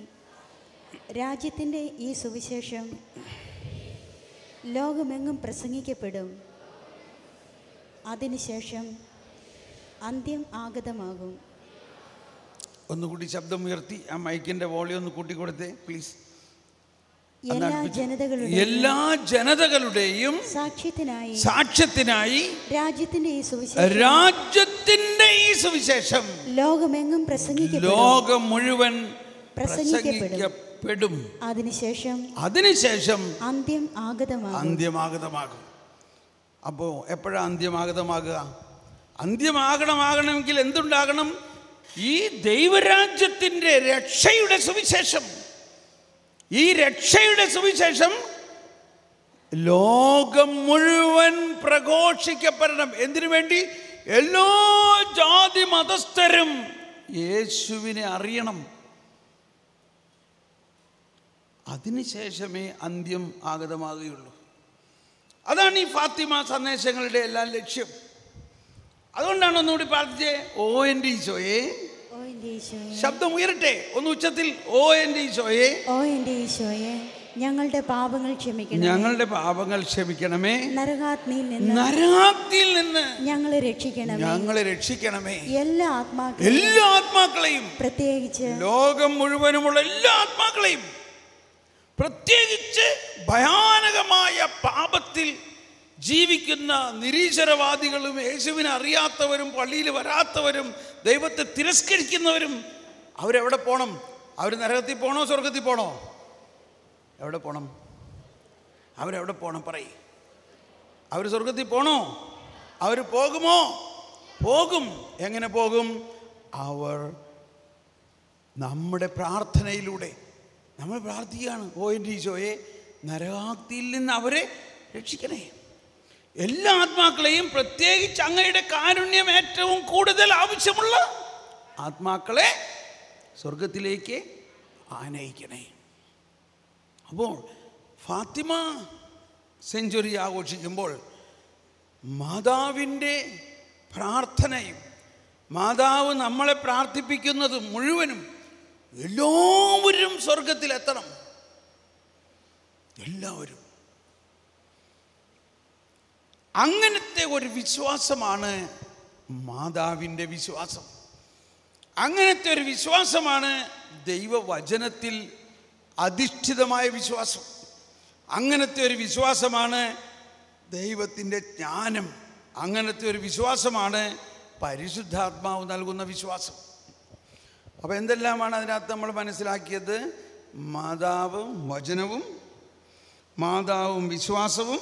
രാജ്യത്തിൻ്റെ ഈ സുവിശേഷം ലോകമെങ്ങും പ്രസംഗിക്കപ്പെടും, അതിനുശേഷം അന്ത്യം ആഗതമാകും. ഒന്നുകൂടി ശബ്ദമുയർത്തി ആ മൈക്കിൻ്റെ വോളിയം ഒന്ന് കൂട്ടിക്കൊടുത്തേ പ്ലീസ്. എല്ലാ ജനതകളുടെയും സാക്ഷ്യത്തിനായി രാജ്യത്തിന്റെ ഈ സുവിശേഷം ലോകമെങ്ങും ലോകം മുഴുവൻ പ്രസംഗിക്കപ്പെടും, അതിനുശേഷം അന്ത്യം ആഗതമാകും. അപ്പോൾ എപ്പോഴാണ് അന്ത്യമാഗതമാകുക? അന്ത്യമാകണമെങ്കിൽ എന്തുണ്ടാകണം? ഈ ദൈവരാജ്യത്തിൻ്റെ രക്ഷയുടെ സുവിശേഷം, ഈ രക്ഷയുടെ സുവിശേഷം ലോകം മുഴുവൻ പ്രഘോഷിക്കപ്പെടണം. എന്തിനു വേണ്ടി? എല്ലാ ജാതി മതസ്ഥരും യേശുവിനെ അറിയണം. അതിനുശേഷമേ അന്ത്യം ആഗതമാകുകയുള്ളൂ. അതാണ് ഈ ഫാത്തിമ സന്ദേശങ്ങളുടെ എല്ലാം ലക്ഷ്യം. അതുകൊണ്ടാണ് ഒന്നുകൂടി പ്രാർത്ഥിച്ചേ. ഓ എൻ്റെ ഈശോയെ, ശബ്ദം ഉയരട്ടെ ഒന്ന് ഉച്ചത്തിൽ. ഓ എൻ്റെ ഈശോയെ, ഓ എൻ്റെ ഈശോയെ, ഞങ്ങളുടെ പാപങ്ങൾ ക്ഷമിക്കണമേ, ഞങ്ങളുടെ പാപങ്ങൾ ക്ഷമിക്കണമേ, നരകാഗ്നിയിൽ നിന്ന് ഞങ്ങളെ രക്ഷിക്കണമേ, എല്ലാ ആത്മാക്കളെയും പ്രത്യേകിച്ച് ലോകം മുഴുവനുമുള്ള എല്ലാ ആത്മാക്കളെയും, പ്രത്യേകിച്ച് ഭയാനകമായ പാപത്തിൽ ജീവിക്കുന്ന നിരീശ്വരവാദികളും യേശുവിനെ അറിയാത്തവരും പള്ളിയിൽ വരാത്തവരും ദൈവത്തെ തിരസ്കരിക്കുന്നവരും അവരെവിടെ പോകണം? അവർ നരകത്തിൽ പോകണോ സ്വർഗത്തിൽ പോകണോ? എവിടെ പോകണം? അവരെവിടെ പോകണം? പറയും. അവർ സ്വർഗത്തിൽ പോകണോ? അവർ പോകുമോ? പോകും. എങ്ങനെ പോകും? അവർ നമ്മുടെ പ്രാർത്ഥനയിലൂടെ നമ്മൾ പ്രാർത്ഥിക്കുകയാണ്. ഓ എൻ്റെ ഈശോയെ, നരകാഗ്നിയിൽ നിന്ന് അവരെ രക്ഷിക്കണേ, എല്ലാ ആത്മാക്കളെയും, പ്രത്യേകിച്ച് അങ്ങയുടെ കാരുണ്യം ഏറ്റവും കൂടുതൽ ആവശ്യമുള്ള ആത്മാക്കളെ സ്വർഗത്തിലേക്ക് ആനയിക്കണേ. അപ്പോൾ ഫാത്തിമ സെഞ്ചുറി ആഘോഷിക്കുമ്പോൾ മാതാവിൻ്റെ പ്രാർത്ഥനയും മാതാവ് നമ്മളെ പ്രാർത്ഥിപ്പിക്കുന്നതും മുഴുവനും എല്ലാവരും സ്വർഗത്തിലെത്തണം. എല്ലാവരും. അങ്ങനത്തെ ഒരു വിശ്വാസമാണ് മാതാവിൻ്റെ വിശ്വാസം. അങ്ങനത്തെ ഒരു വിശ്വാസമാണ് ദൈവവചനത്തിൽ അധിഷ്ഠിതമായ വിശ്വാസം. അങ്ങനത്തെ ഒരു വിശ്വാസമാണ് ദൈവത്തിൻ്റെ ജ്ഞാനം. അങ്ങനത്തെ ഒരു വിശ്വാസമാണ് പരിശുദ്ധാത്മാവ് നൽകുന്ന വിശ്വാസം. അപ്പോൾ എന്തെല്ലാമാണ് അതിനകത്ത് നമ്മൾ മനസ്സിലാക്കിയത്? മാതാവും വചനവും, മാതാവും വിശ്വാസവും,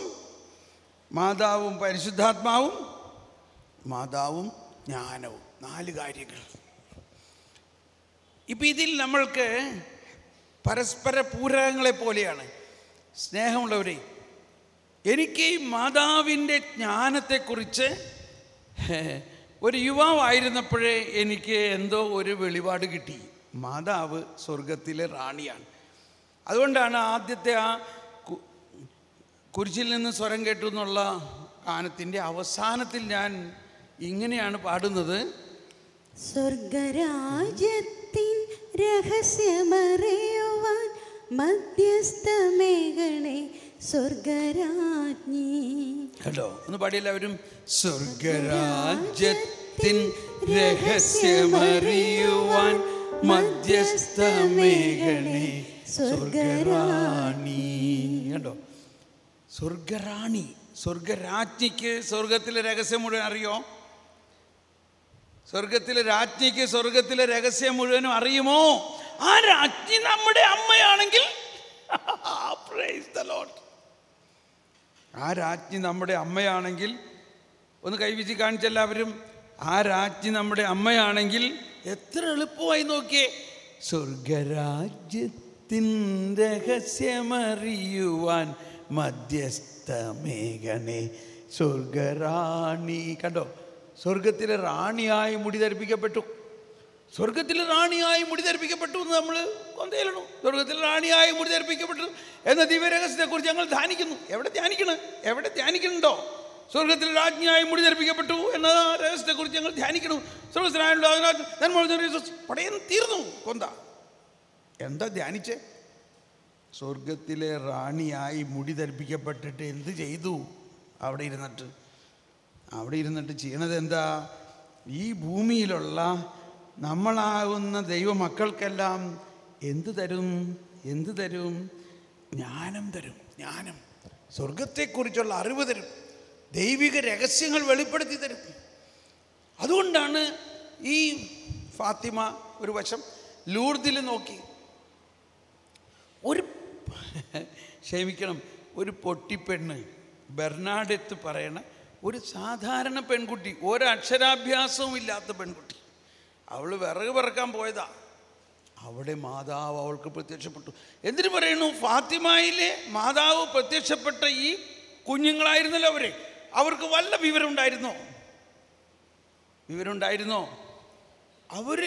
മാതാവും പരിശുദ്ധാത്മാവും, മാതാവും ജ്ഞാനവും. 4 കാര്യങ്ങൾ. ഇപ്പം ഇതിൽ നമ്മൾക്ക് പരസ്പര പൂരകങ്ങളെ പോലെയാണ്. സ്നേഹമുള്ളവരെ, എനിക്ക് ഈ മാതാവിൻ്റെ ജ്ഞാനത്തെക്കുറിച്ച് ഒരു യുവാവായിരുന്നപ്പോഴേ എനിക്ക് എന്തോ ഒരു വെളിപാട് കിട്ടി. മാതാവ് സ്വർഗത്തിലെ റാണിയാണ്. അതുകൊണ്ടാണ് ആദ്യത്തെ ആ കുരിശിൽ നിന്ന് സ്വരം കേട്ടു എന്നുള്ള ഗാനത്തിൻ്റെ അവസാനത്തിൽ ഞാൻ ഇങ്ങനെയാണ് പാടുന്നത്: സ്വർഗരാജ്യത്തിൻ രഹസ്യമറിയുവാൻ മധ്യസ്ഥമേഘണേ സ്വർഗരാജ്ഞി. കേട്ടോ, ഒന്ന് പാടിയെല്ലാവരും. സ്വർഗരാജ്യത്തിൻ രഹസ്യമറിയുവാൻ മധ്യസ്ഥമേഘണേ സ്വർഗറാണി. കണ്ടോ, സ്വർഗറാണി. സ്വർഗരാജ്ഞിക്ക് സ്വർഗത്തിലെ രഹസ്യം മുഴുവൻ അറിയോ? സ്വർഗത്തിലെ രാജ്ഞിക്ക് സ്വർഗത്തിലെ രഹസ്യം മുഴുവനും അറിയുമോ? ആ രാജ്ഞി നമ്മുടെ അമ്മയാണെങ്കിൽ പ്രൈസ് ദി ലോർഡ്. ആ രാജ്ഞി നമ്മുടെ അമ്മയാണെങ്കിൽ, ഒന്ന് കൈവീശി കാണിച്ചെല്ലാവരും. ആ രാജ്ഞി നമ്മുടെ അമ്മയാണെങ്കിൽ എത്ര എളുപ്പമായി നോക്കിയേ. സ്വർഗരാജ്യത്തിൻ രഹസ്യമറിയുവാൻ മധ്യസ്ഥമേഘണേ സ്വർഗറാണി. കണ്ടോ, സ്വർഗത്തിലെ റാണിയായി മുടി ധരിപ്പിക്കപ്പെട്ടു. സ്വർഗത്തിലെ റാണിയായി മുടി ധരിപ്പിക്കപ്പെട്ടു എന്ന് നമ്മൾ കൊന്തയിലണു. സ്വർഗത്തിലെ റാണിയായി മുടി ധരിപ്പിക്കപ്പെട്ടു എന്ന ദിവ്യരഹസ്യത്തെക്കുറിച്ച് ഞങ്ങൾ ധ്യാനിക്കുന്നു. എവിടെ ധ്യാനിക്കുന്നുണ്ടോ? സ്വർഗത്തിലെ രാജ്ഞിയായി മുടി ധരിപ്പിക്കപ്പെട്ടു എന്ന രഹസ്യത്തെക്കുറിച്ച് ഞങ്ങൾ ധ്യാനിക്കുന്നു. സ്വർഗത്തിലായുള്ള പടയം തീർന്നു. കൊന്ത എന്താ ധ്യാനിച്ചേ? സ്വർഗത്തിലെ റാണിയായി മുടി ധരിപ്പിക്കപ്പെട്ടിട്ട് എന്ത് ചെയ്തു? അവിടെ ഇരുന്നിട്ട് ചെയ്യണത് എന്താ? ഈ ഭൂമിയിലുള്ള നമ്മളാകുന്ന ദൈവമക്കൾക്കെല്ലാം എന്ത് തരും? ജ്ഞാനം തരും. ജ്ഞാനം, സ്വർഗത്തെക്കുറിച്ചുള്ള അറിവ് തരും. ദൈവിക രഹസ്യങ്ങൾ വെളിപ്പെടുത്തി തരും. അതുകൊണ്ടാണ് ഈ ഫാത്തിമ ഒരു വശം ലൂർദിൽ നോക്കി ഒരു പൊട്ടിപ്പെണ്ണ്, ബെർണാഡെത്ത് പറയണ ഒരു സാധാരണ പെൺകുട്ടി, ഒരക്ഷരാഭ്യാസവും ഇല്ലാത്ത പെൺകുട്ടി. അവൾ വിറക് പറക്കാൻ പോയതാ. അവിടെ മാതാവ് അവൾക്ക് പ്രത്യക്ഷപ്പെട്ടു. എന്തിനു പറയുന്നു? ഫാത്തിമയിലെ മാതാവ് പ്രത്യക്ഷപ്പെട്ട ഈ കുഞ്ഞുങ്ങളായിരുന്നല്ലോ അവർക്ക് വല്ല വിവരം ഉണ്ടായിരുന്നോ? അവർ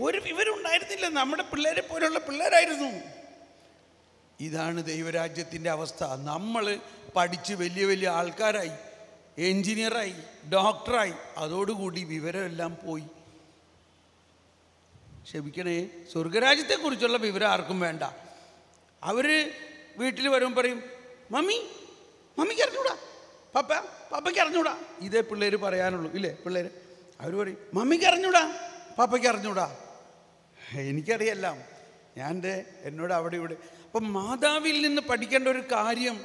ഒരു വിവരം ഉണ്ടായിരുന്നില്ല. നമ്മുടെ പിള്ളേരെ പോലെയുള്ള പിള്ളേരായിരുന്നു. ഇതാണ് ദൈവരാജ്യത്തിൻ്റെ അവസ്ഥ. നമ്മൾ പഠിച്ച് വലിയ വലിയ ആൾക്കാരായി, എൻജിനീയറായി, ഡോക്ടറായി, അതോടുകൂടി വിവരമെല്ലാം പോയി. ക്ഷമിക്കണേ, സ്വർഗരാജ്യത്തെക്കുറിച്ചുള്ള വിവരം ആർക്കും വേണ്ട. അവർ വീട്ടിൽ വരുമ്പോൾ പറയും, മമ്മിക്ക് അറിഞ്ഞൂടാ, പപ്പയ്ക്ക് അറിഞ്ഞൂടാ. ഇതേ പിള്ളേർ പറയാനുള്ളൂ, ഇല്ലേ പിള്ളേർ? അവർ പറയും, മമ്മിക്ക് അറിഞ്ഞൂടാ, പപ്പയ്ക്ക് അറിഞ്ഞൂടാ. എനിക്കറിയാം, എന്നോട് അവിടെ ഇവിടെ. അപ്പം മാതാവിൽ നിന്ന് പഠിക്കേണ്ട ഒരു കാര്യം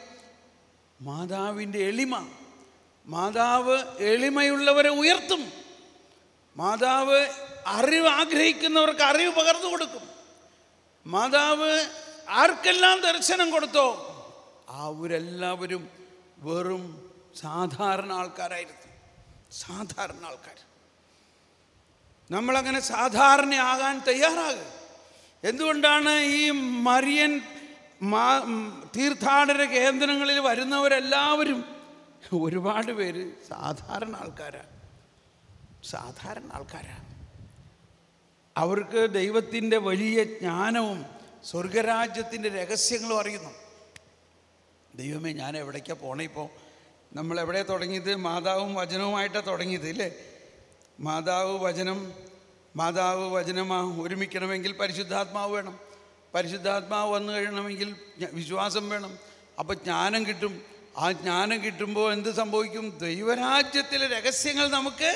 മാതാവിൻ്റെ എളിമ. മാതാവ് എളിമയുള്ളവരെ ഉയർത്തും. മാതാവ് അറിവ് ആഗ്രഹിക്കുന്നവർക്ക് അറിവ് പകർന്നു കൊടുക്കും. മാതാവ് ആർക്കെല്ലാം ദർശനം കൊടുത്തോ അവരെല്ലാവരും വെറും സാധാരണ ആൾക്കാരായിരുന്നു. സാധാരണ ആൾക്കാർ. നമ്മളങ്ങനെ സാധാരണയാകാൻ തയ്യാറാകുക. എന്തുകൊണ്ടാണ് ഈ മരിയൻ തീർത്ഥാടന കേന്ദ്രങ്ങളിൽ വരുന്നവരെല്ലാവരും ഒരുപാട് പേര് സാധാരണ ആൾക്കാരാണ്. അവർക്ക് ദൈവത്തിൻ്റെ വലിയ ജ്ഞാനവും സ്വർഗരാജ്യത്തിൻ്റെ രഹസ്യങ്ങളും അറിയുന്നു. ദൈവമേ, ഞാൻ എവിടേക്കാണ് പോണേ? ഇപ്പോൾ നമ്മൾ എവിടെ തുടങ്ങിയത്? മാതാവും വചനവുമായിട്ടാണ് തുടങ്ങിയത് ഇല്ലേ? മാതാവ് വചനമാ ഒരുമിക്കണമെങ്കിൽ പരിശുദ്ധാത്മാവ് വേണം. പരിശുദ്ധാത്മാവ് വന്നു കഴിയണമെങ്കിൽ വിശ്വാസം വേണം. അപ്പോൾ ജ്ഞാനം കിട്ടും. ആ ജ്ഞാനം കിട്ടുമ്പോൾ എന്ത് സംഭവിക്കും? ദൈവരാജ്യത്തിലെ രഹസ്യങ്ങൾ നമുക്ക്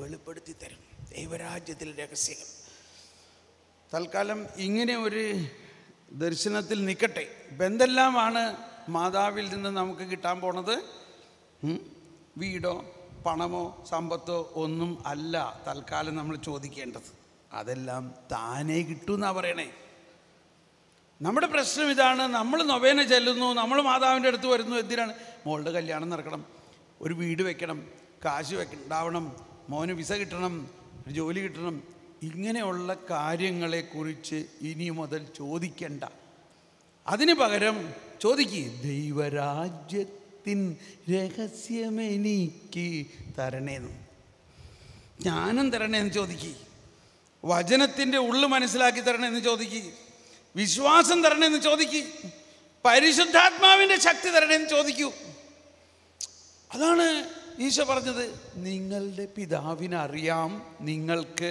വെളിപ്പെടുത്തി തരും. ദൈവരാജ്യത്തിലെ രഹസ്യങ്ങൾ. തൽക്കാലം ഇങ്ങനെ ഒരു ദർശനത്തിൽ നിൽക്കട്ടെ. ഇപ്പം എന്തെല്ലാമാണ് മാതാവിൽ നിന്ന് നമുക്ക് കിട്ടാൻ പോണത്? വീടോ പണമോ സമ്പത്തോ ഒന്നും അല്ല തൽക്കാലം നമ്മൾ ചോദിക്കേണ്ടത്. അതെല്ലാം താനേ കിട്ടുമെന്നാണ് പറയണേ. നമ്മുടെ പ്രശ്നം ഇതാണ്. നമ്മൾ നൊവേന ചെല്ലുന്നു, നമ്മൾ മാതാവിൻ്റെ അടുത്ത് വരുന്നു. എന്തിനാണ്? മോളുടെ കല്യാണം നടക്കണം, ഒരു വീട് വെക്കണം, കാശ് ഉണ്ടാവണം, മോന് വിസ കിട്ടണം, ഒരു ജോലി കിട്ടണം. ഇങ്ങനെയുള്ള കാര്യങ്ങളെക്കുറിച്ച് ഇനി മുതൽ ചോദിക്കണ്ട. അതിന് പകരം ചോദിക്കുക, ദൈവരാജ്യത്തിൻ രഹസ്യമെനിക്ക് തരണേന്ന്, ജ്ഞാനം തരണേന്ന് ചോദിക്കുക, വചനത്തിൻ്റെ ഉള്ളു മനസ്സിലാക്കി തരണേന്ന് ചോദിക്കുക, വിശ്വാസം തരണേന്ന് ചോദിക്കൂ, പരിശുദ്ധാത്മാവിൻ്റെ ശക്തി തരണേന്ന് ചോദിക്കൂ. അതാണ് ഈശോ പറഞ്ഞത്, നിങ്ങളുടെ പിതാവിനറിയാം നിങ്ങൾക്ക്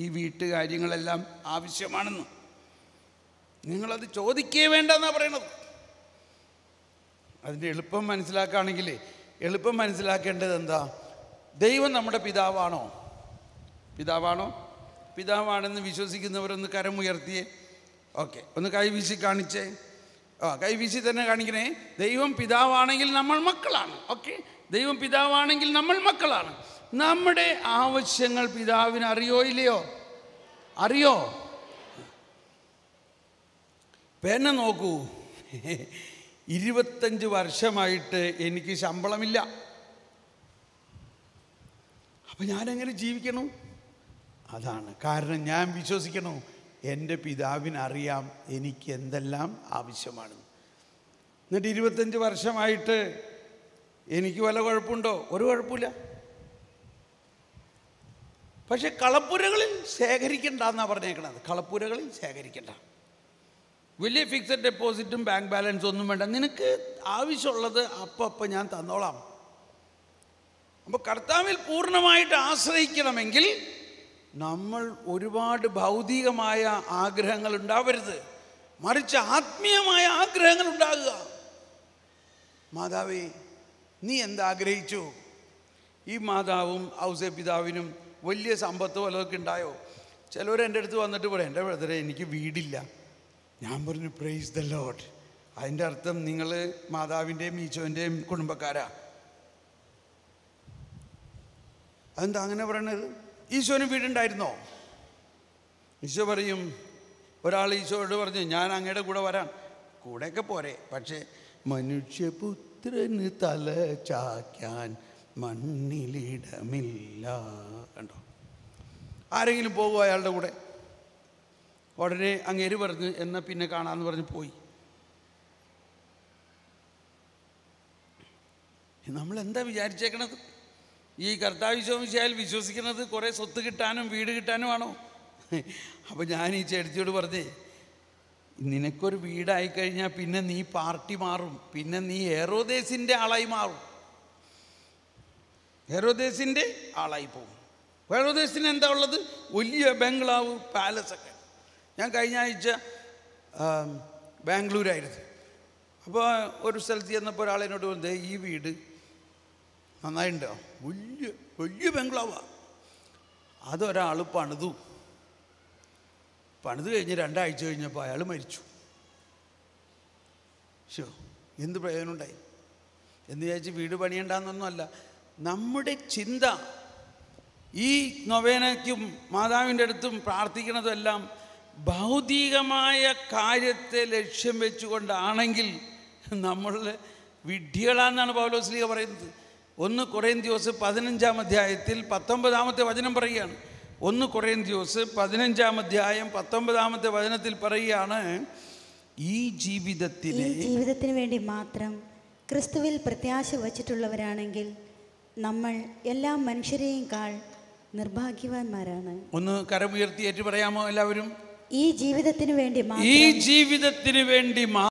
ഈ വീട്ടുകാര്യങ്ങളെല്ലാം ആവശ്യമാണെന്ന്. നിങ്ങളത് ചോദിക്കേ വേണ്ടെന്നാണ് പറയണത്. അതിൻ്റെ എളുപ്പം മനസ്സിലാക്കുകയാണെങ്കിൽ എളുപ്പം മനസ്സിലാക്കേണ്ടത് എന്താ? ദൈവം നമ്മുടെ പിതാവാണോ? പിതാവാണെന്ന് വിശ്വസിക്കുന്നവരൊന്ന് കരമുയർത്തിയേ. ഓക്കെ, ഒന്ന് കൈവീശി കാണിച്ചേ. കൈവീശി തന്നെ കാണിക്കണേ. ദൈവം പിതാവാണെങ്കിൽ നമ്മൾ മക്കളാണ്. ഓക്കെ, ദൈവം പിതാവാണെങ്കിൽ നമ്മൾ മക്കളാണ്. നമ്മുടെ ആവശ്യങ്ങൾ പിതാവിന് അറിയോ ഇല്ലയോ? അറിയോ? പിന്നെ നോക്കൂ, 25 വർഷമായിട്ട് എനിക്ക് ശമ്പളമില്ല. അപ്പം ഞാനെങ്ങനെ ജീവിക്കണം? അതാണ് കാരണം. ഞാൻ വിശ്വസിക്കണോ എൻ്റെ പിതാവിനറിയാം എനിക്ക് എന്തെല്ലാം ആവശ്യമാണ്. എന്നിട്ട് 25 വർഷമായിട്ട് എനിക്ക് വല്ല കുഴപ്പമുണ്ടോ? ഒരു കുഴപ്പമില്ല. പക്ഷെ കളപ്പുരകളിൽ ശേഖരിക്കണ്ട എന്നാണ് പറഞ്ഞേക്കണത്. കളപ്പുരകളിൽ ശേഖരിക്കണ്ട. വലിയ ഫിക്സഡ് ഡെപ്പോസിറ്റും ബാങ്ക് ബാലൻസ് ഒന്നും വേണ്ട. നിനക്ക് ആവശ്യമുള്ളത് അപ്പം ഞാൻ തന്നോളാം. അപ്പോൾ കർത്താവിൽ പൂർണ്ണമായിട്ട് ആശ്രയിക്കണമെങ്കിൽ നമ്മൾ ഒരുപാട് ഭൗതികമായ ആഗ്രഹങ്ങൾ ഉണ്ടാവരുത്, മറിച്ച് ആത്മീയമായ ആഗ്രഹങ്ങൾ ഉണ്ടാകുക. മാതാവേ, നീ എന്താഗ്രഹിച്ചു? ഈ മാതാവും ഔസേ പിതാവിനും വലിയ സമ്പത്തോ വല്ലതൊക്കെ ഉണ്ടായോ? ചിലവർ എൻ്റെ അടുത്ത് വന്നിട്ട് പറയും, എൻ്റെ ബ്രദറെ എനിക്ക് വീടില്ല. ഞാൻ പറഞ്ഞു, പ്രൈസ് ദ ലോർഡ്. അതിൻ്റെ അർത്ഥം നിങ്ങൾ മാതാവിൻ്റെയും ഈശോൻ്റെയും കുടുംബക്കാരാ. അതെന്താ അങ്ങനെ പറയണത്? ഈശോന് വീടുണ്ടായിരുന്നോ? ഈശോ പറയും, ഒരാൾ ഈശോയോട് പറഞ്ഞു, ഞാൻ അങ്ങയുടെ കൂടെ വരാൻ. കൂടെയൊക്കെ പോരെ, പക്ഷേ മനുഷ്യപുത്രന് തല ചായ്ക്കാൻ മണ്ണിലിടമില്ല. കണ്ടോ? ആരെങ്കിലും പോകുമോ അയാളുടെ കൂടെ? ഉടനെ അങ്ങേര് പറഞ്ഞ് എന്നാൽ പിന്നെ കാണാമെന്ന് പറഞ്ഞ് പോയി. നമ്മളെന്താ വിചാരിച്ചേക്കണത്? ഈ കർത്താവിശ്വാസിയാൽ വിശ്വസിക്കുന്നത് കുറേ സ്വത്ത് കിട്ടാനും വീട് കിട്ടാനുമാണോ? അപ്പോൾ ഞാൻ ഈ ചേട്ടത്തിയോട് പറഞ്ഞേ, നിനക്കൊരു വീടായിക്കഴിഞ്ഞാൽ പിന്നെ നീ പാർട്ടി മാറും, പിന്നെ നീ ഹെറോദേസിൻ്റെ ആളായി മാറും. ഹെറോദേസിൻ്റെ ആളായി പോകും. ഹെറോദേസിന് എന്താ ഉള്ളത്? വലിയ ബംഗ്ലാവ്, പാലസൊക്കെ. ഞാൻ കഴിഞ്ഞ ആഴ്ച ബാംഗ്ലൂരായിരുന്നു. അപ്പോൾ ഒരു സ്ഥലത്ത് ചെന്നപ്പോൾ ഒരാളെന്നോട് പറഞ്ഞത്, ഈ വീട് നന്നായിട്ടുണ്ടോ? വലിയ വലിയ ബംഗ്ലാവാണ്. അതൊരാൾ പണിതു കഴിഞ്ഞ് 2 ആഴ്ച കഴിഞ്ഞപ്പോൾ അയാൾ മരിച്ചു. എന്ത് പ്രയോജനമുണ്ടായി എന്ന് വിചാരിച്ച് വീട് പണിയണ്ടെന്നൊന്നുമല്ല. നമ്മുടെ ചിന്ത ഈ നൊവേനയ്ക്കും മാതാവിൻ്റെ അടുത്തും പ്രാർത്ഥിക്കുന്നതെല്ലാം ഭൗതികമായ കാര്യത്തെ ലക്ഷ്യം വെച്ചുകൊണ്ടാണെങ്കിൽ നമ്മൾ വിഡ്ഢികളാണെന്നാണ് പൗലോസ്ലീഹ പറയുന്നത്. 1 കൊറിന്ത്യോസ് 15-ാം അധ്യായത്തിൽ 19-ാമത്തെ വചനം പറയുകയാണ്. 1 കൊറിന്ത്യോസ് 15-ാം അധ്യായം 19-ാമത്തെ വചനത്തിൽ പറയുകയാണ്, ഈ ജീവിതത്തിന് വേണ്ടി മാത്രം ക്രിസ്തുവിൽ പ്രത്യാശ വച്ചിട്ടുള്ളവരാണെങ്കിൽ നമ്മൾ എല്ലാ മനുഷ്യരെയും കാൾ നിർഭാഗ്യവാന്മാരാണ്. ഒന്ന് കരമുയർത്തി ഏറ്റു പറയാമോ എല്ലാവരും? ഈ ജീവിതത്തിന് വേണ്ടി ഈ ജീവിതത്തിന് വേണ്ടി